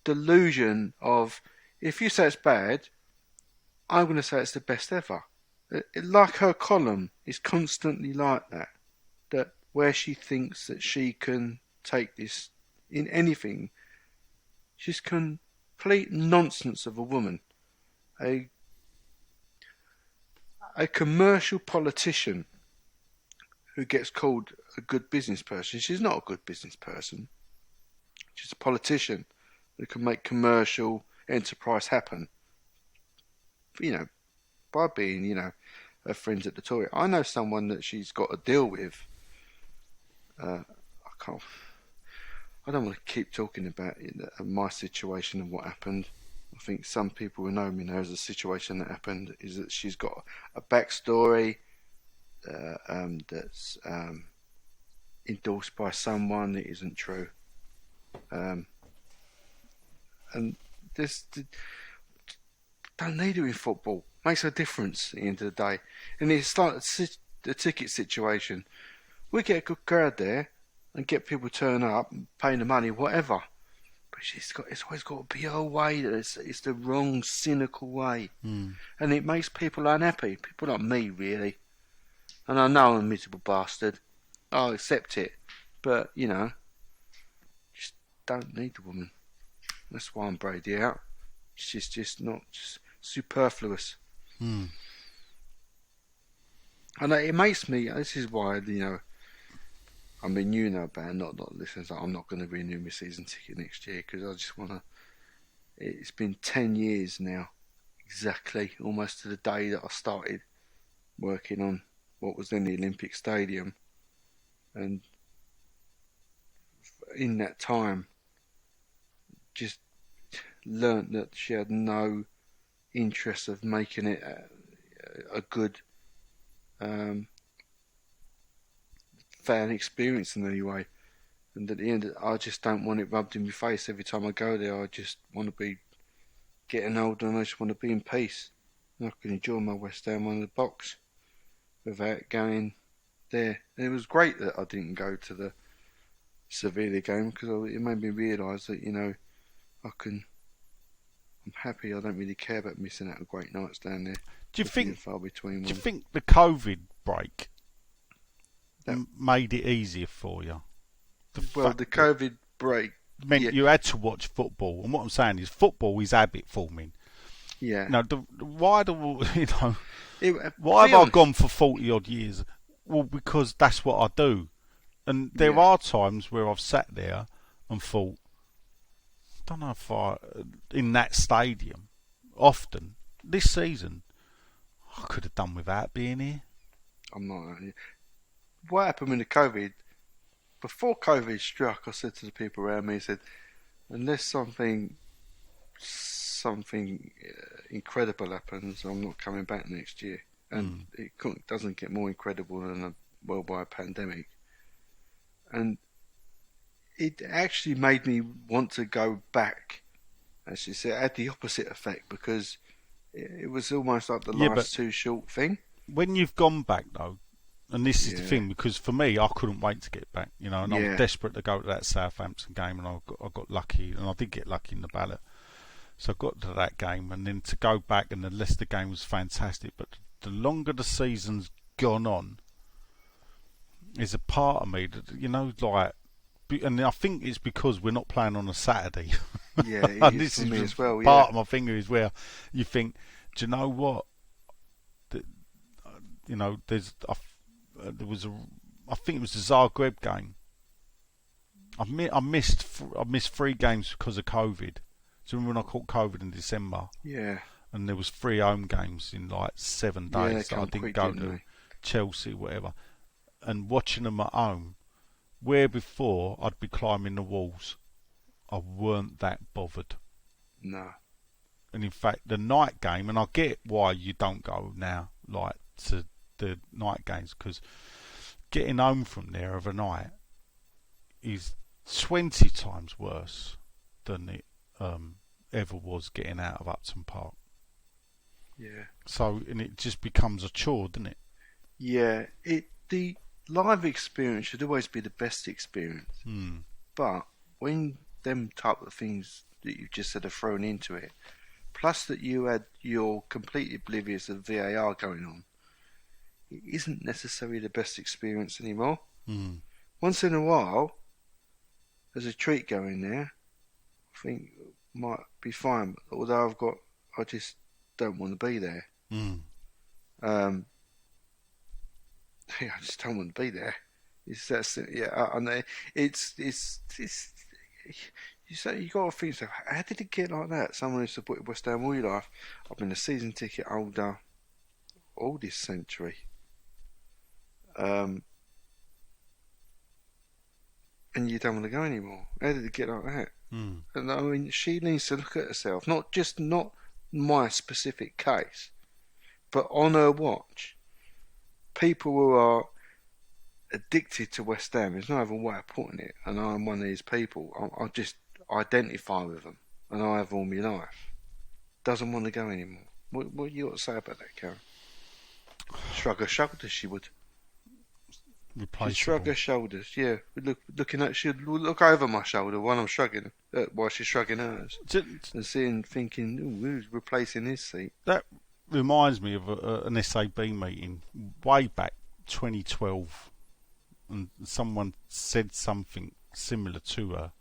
delusion of, if you say it's bad, I'm going to say it's the best ever. Like her column is constantly like that. That where she thinks that she can take this in anything, she's complete nonsense of a woman. A commercial politician who gets called a good business person. She's not a good business person. She's a politician who can make commercial enterprise happen. By being, her friends at the Tory. I know someone that she's got a deal with. I don't want to keep talking about my situation and what happened. I think some people who know me know the situation that happened is that she's got a backstory that's endorsed by someone that isn't true. And this don't need it in football. Makes a difference at the end of the day. And it's like the ticket situation. We get a good crowd there and get people turn up and paying the money, whatever. But it's always got to be her way. It's the wrong, cynical way. And it makes people unhappy. People like me, really. And I know I'm a miserable bastard. I'll accept it. But, just don't need the woman. That's why I'm Brady out. She's just not superfluous. And it makes me, this is why, I mean, about not listeners, I'm not going to renew my season ticket next year, because I just want to, it's been 10 years now, exactly, almost to the day that I started working on what was then the Olympic Stadium. And in that time, just learnt that she had no interest of making it a good fan experience in any way. And at the end, I just don't want it rubbed in my face every time I go there. I just want to be getting older and I just want to be in peace. And I can enjoy my West Ham on the box without going there. And it was great that I didn't go to the Sevilla game, because it made me realise that, I'm happy. I don't really care about missing out on great nights down there. Do you think the COVID break made it easier for you? The COVID break meant you had to watch football, and what I'm saying is football is habit forming. Yeah. You know, why do you know? It, Why be have I honest- gone for 40 odd years? Well, because that's what I do. And there Yeah. are times where I've sat there and thought, don't know if I, in that stadium, often this season, I could have done without being here. I'm not. What happened with the COVID? Before COVID struck, I said to the people around me, I said, unless something incredible happens, I'm not coming back next year. And doesn't get more incredible than a worldwide pandemic. And it actually made me want to go back. As you said, it had the opposite effect because it was almost like the Yeah, life's but too short thing. when you've gone back though, and this is the Yeah. thing, because for me, I couldn't wait to get back, you know, and I was Yeah. desperate to go to that Southampton game, and I got lucky, and I did get lucky in the ballot. So I got to that game, and then to go back, and the Leicester game was fantastic. But the longer the season's gone on, there's a part of me that, you know, like, and I think it's because we're not playing on a Saturday. Yeah, it And is this for me is as well. part Yeah. of my finger is where you think, do you know what? You know, there was I think it was the Zagreb game. I missed 3 games because of COVID. So when I caught COVID in December, Yeah. and there was 3 home games in like 7 Yeah, they days that I come didn't quick, go didn't to, they? Chelsea, whatever, and watching them at home, where before I'd be climbing the walls, I weren't that bothered. No. And in fact, the night game, and I get why you don't go now, like, to the night games, because getting home from there of a night is 20 times worse than it ever was getting out of Upton Park. Yeah. So, and it just becomes a chore, doesn't it? Yeah. The live experience should always be the best experience. But when them type of things that you just said are thrown into it, plus that you're completely oblivious of VAR going on, it isn't necessarily the best experience anymore. Once in a while, there's a treat going there. I think might be fine. Although I just don't want to be there. Yeah, I just don't want to be there. It's that I know. It's you got to think so. How did it get like that? Someone who supported West Ham all your life. I've been a season ticket holder all this century. And you don't want to go anymore. How did it get like that? And I mean, she needs to look at herself, not my specific case, but on her watch, people who are addicted to West Ham. There's no other way of putting it. And I'm one of these people. I just identify with them, and I have all my life. Doesn't want to go anymore. What you got to say about that, Karen? Shrug her shoulders. She would. She'd shrug her shoulders. Yeah, she'd look over my shoulder while I'm shrugging, while she's shrugging hers, and thinking, "Ooh, who's replacing his seat?" That reminds me of an SAB meeting way back 2012, and someone said something similar to her,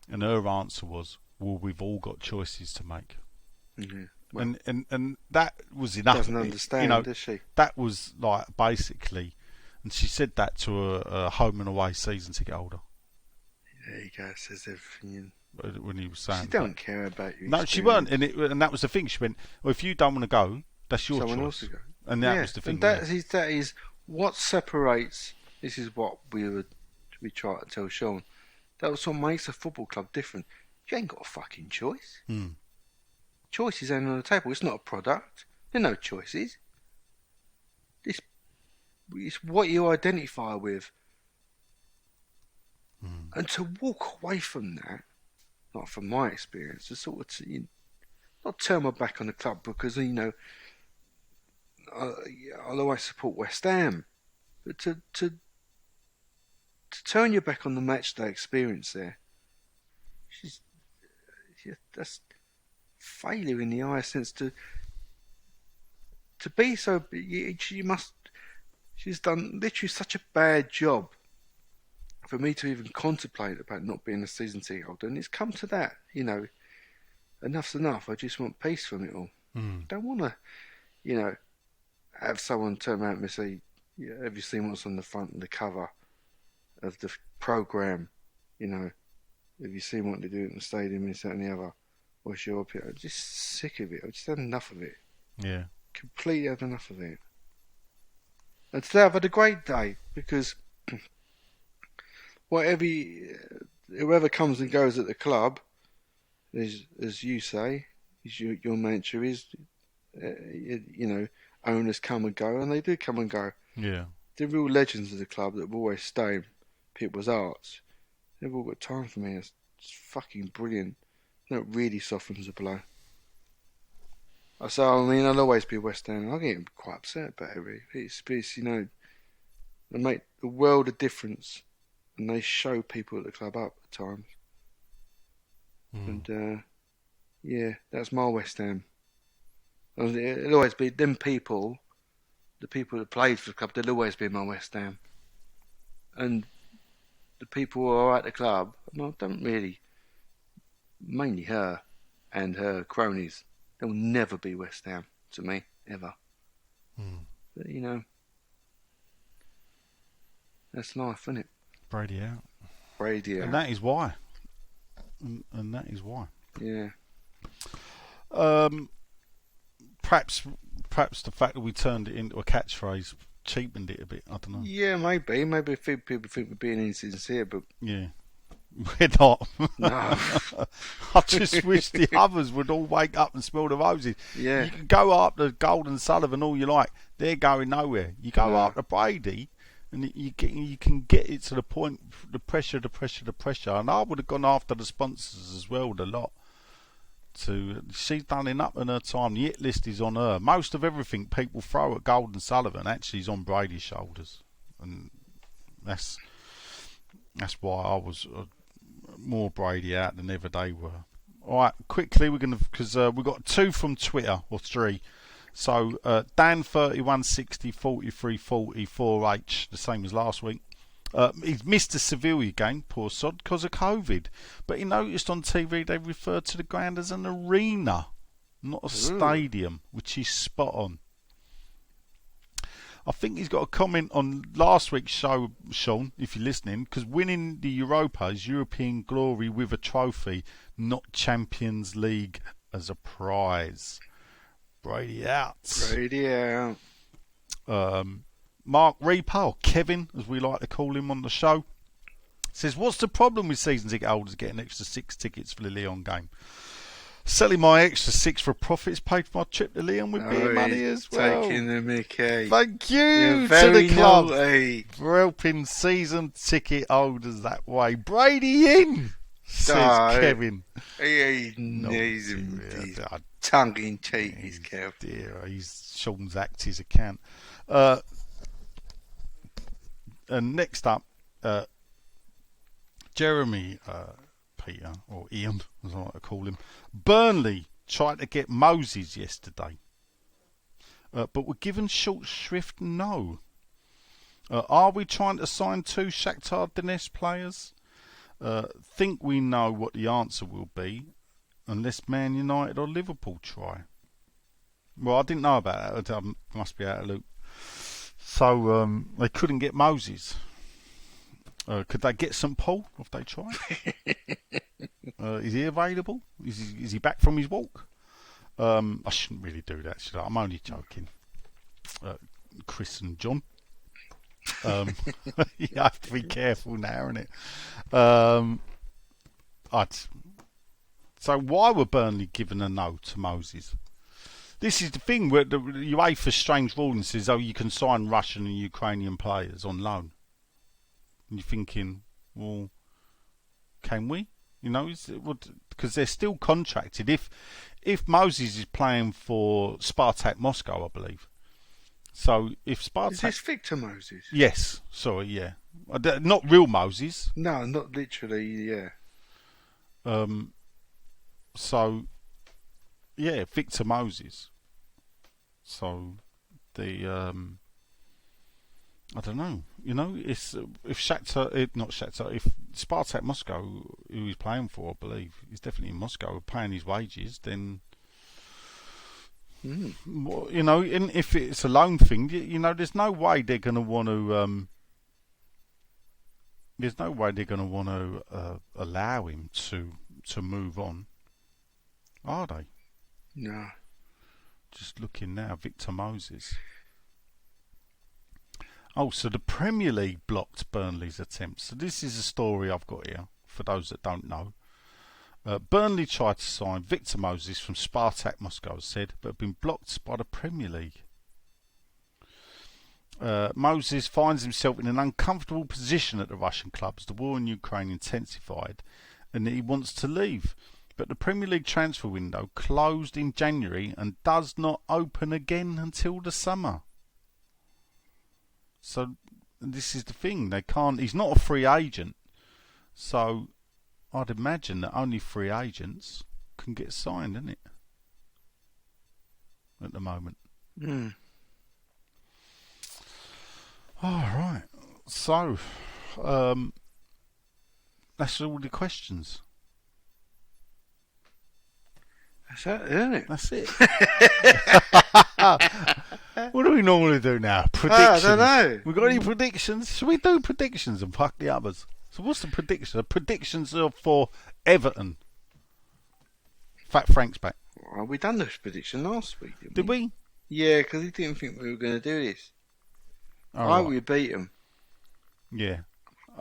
and her answer was, "Well, we've all got choices to make." Mm-hmm. Well, and that was enough. doesn't understand, you know, does she? That was like basically, and she said that to a home and away season ticket holder. There you go. Says everything. When he was saying, She don't care about you. No, she weren't, and that was the thing. She went, "Well, if you don't want to go, that's your Someone choice." else will go. And that was the thing. And that is what separates. This is what we try to tell Sean. That's what makes a football club different. You ain't got a fucking choice. Choices ain't on the table. It's not a product. There are no choices. It's what you identify with. And to walk away from that, not from my experience, to sort of not turn my back on the club because, I'll always support West Ham. But to turn your back on the match day experience there, that's failure in the eye sense to be so. She's done literally such a bad job for me to even contemplate about not being a season ticket holder, and it's come to that. Enough's enough. I just want peace from it all. Don't want to, have someone turn around and say, yeah, have you seen what's on the front and the cover of the program? Have you seen what they do in the stadium and this, that, and the other? What's your opinion? I'm just sick of it. I've just had enough of it. Yeah. Completely had enough of it. And today I've had a great day because whoever comes and goes at the club, as you say, your mantra is, owners come and go, and they do come and go. Yeah. The real legends of the club that have always stayed in people's hearts, they've all got time for me. It's fucking brilliant. That really softens the blow. I'll always be West Ham. I get quite upset about it, really. It's they make the world of difference, and they show people at the club up at times. And, that's my West Ham. It'll always be them people, the people that played for the club, they'll always be my West Ham. And the people who are at the club, don't really, mainly her and her cronies, they'll never be West Ham to me, ever. But, that's life, isn't it? Brady out. Brady out. And that is why. And that is why. Yeah. Perhaps the fact that we turned it into a catchphrase cheapened it a bit. I don't know. Yeah, maybe. Maybe people think we're being insincere, but... Yeah. We're not. No. I just wish the others would all wake up and smell the roses. Yeah. You can go up to Golden Sullivan all you like. They're going nowhere. You go No. up to Brady and you can get it to the point, the pressure. And I would have gone after the sponsors as well, the lot. She's done enough in her time. The hit list is on her. Most of everything people throw at Golden Sullivan actually is on Brady's shoulders. And that's why I was... more Brady out than ever they were. Alright, quickly we're gonna, because we've got 2 from Twitter, or 3. So Dan 3160 43 40 4H, the same as last week. He's missed the Sevilla game, poor sod, because of COVID. But he noticed on TV they referred to the ground as an arena, not a stadium, which is spot on. I think he's got a comment on last week's show, Sean, if you're listening, because winning the Europa is European glory with a trophy, not Champions League as a prize. Brady out. Brady out. Mark Reaper, or Kevin, as we like to call him on the show, says, what's the problem with season ticket holders getting extra 6 tickets for the Lyon game? Selling my extra 6 for profits paid for my trip to Lyon with beer money as well. Taking the mickey. Thank you You're to the very club naughty. for helping season ticket holders that way. Brady in, says Kevin. He's tongue in cheek, he's Kev. Dear, he's Sean's act his account. And next up, Jeremy Peter, or Ian, as I like to call him. Burnley tried to get Moses yesterday, but were given short shrift no. Are we trying to sign 2 Shakhtar Donetsk players? Think we know what the answer will be, unless Man United or Liverpool try. Well, I didn't know about that. I must be out of loop. So they couldn't get Moses. Could they get St Paul if they try? Is he available? Is he back from his walk? I shouldn't really do that, should I? I'm only joking. Chris and John. You have to be careful now, innit? So why were Burnley given a no to Moses? This is the thing where the UEFA strange ruling says, you can sign Russian and Ukrainian players on loan. And you're thinking, well, can we? Because they're still contracted. If Moses is playing for Spartak Moscow, I believe. So if Spartak... Is this Victor Moses? Yes, sorry, yeah. Not real Moses. No, not literally, yeah. So, yeah, Victor Moses. So, I don't know. It's if Spartak Moscow, who he's playing for, I believe, he's definitely in Moscow, are paying his wages, then You know, if it's a loan thing, you know, there's no way they're going to want to. There's no way they're going to want to allow him to move on, are they? No. Just looking now, Victor Moses. Oh, so the Premier League blocked Burnley's attempts. So this is a story I've got here, for those that don't know. Burnley tried to sign Victor Moses from Spartak Moscow, as said, but have been blocked by the Premier League. Moses finds himself in an uncomfortable position at the Russian club as the war in Ukraine intensified, and he wants to leave. But the Premier League transfer window closed in January and does not open again until the summer. So this is the thing, they can't. He's not a free agent, so I'd imagine that only free agents can get signed, isn't it? At the moment. All right. So, that's all the questions. That's it, isn't it? That's it. What do we normally do now? Predictions. I don't know. We got any predictions? Should we do predictions and fuck the others? So what's the prediction? The predictions are for Everton. Fat Frank's back. Well, we done this prediction last week, didn't Did we? Yeah, because he didn't think we were going to do this. All I right. we beat him. Yeah.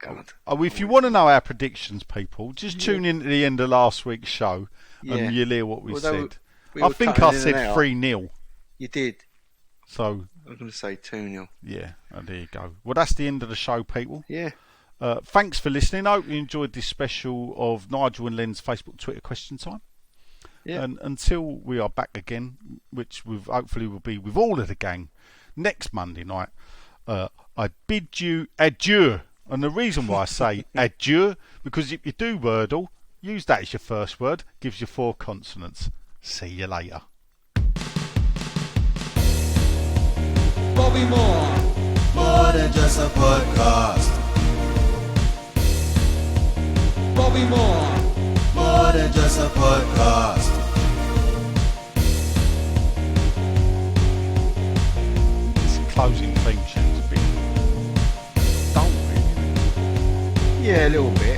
God. Oh, if you want to know our predictions, people, just tune in to the end of last week's show Yeah. and you'll hear what we Although said. we I were think cutting I in said and out. 3-0. You did. So, I was going to say 2-0. yeah, there you go. Well, that's the end of the show, people. Yeah. Thanks for listening. I hope you enjoyed this special of Nigel and Len's Facebook Twitter question time. Yeah. And until we are back again, which hopefully will be with all of the gang next Monday night, I bid you adieu. And the reason why I say adieu, because if you do Wordle, use that as your first word, gives you 4 consonants. See you later. Bobby Moore. More than just a podcast. Bobby Moore. More than just a podcast. This closing theme tune's a bit dull, really. Yeah, a little bit.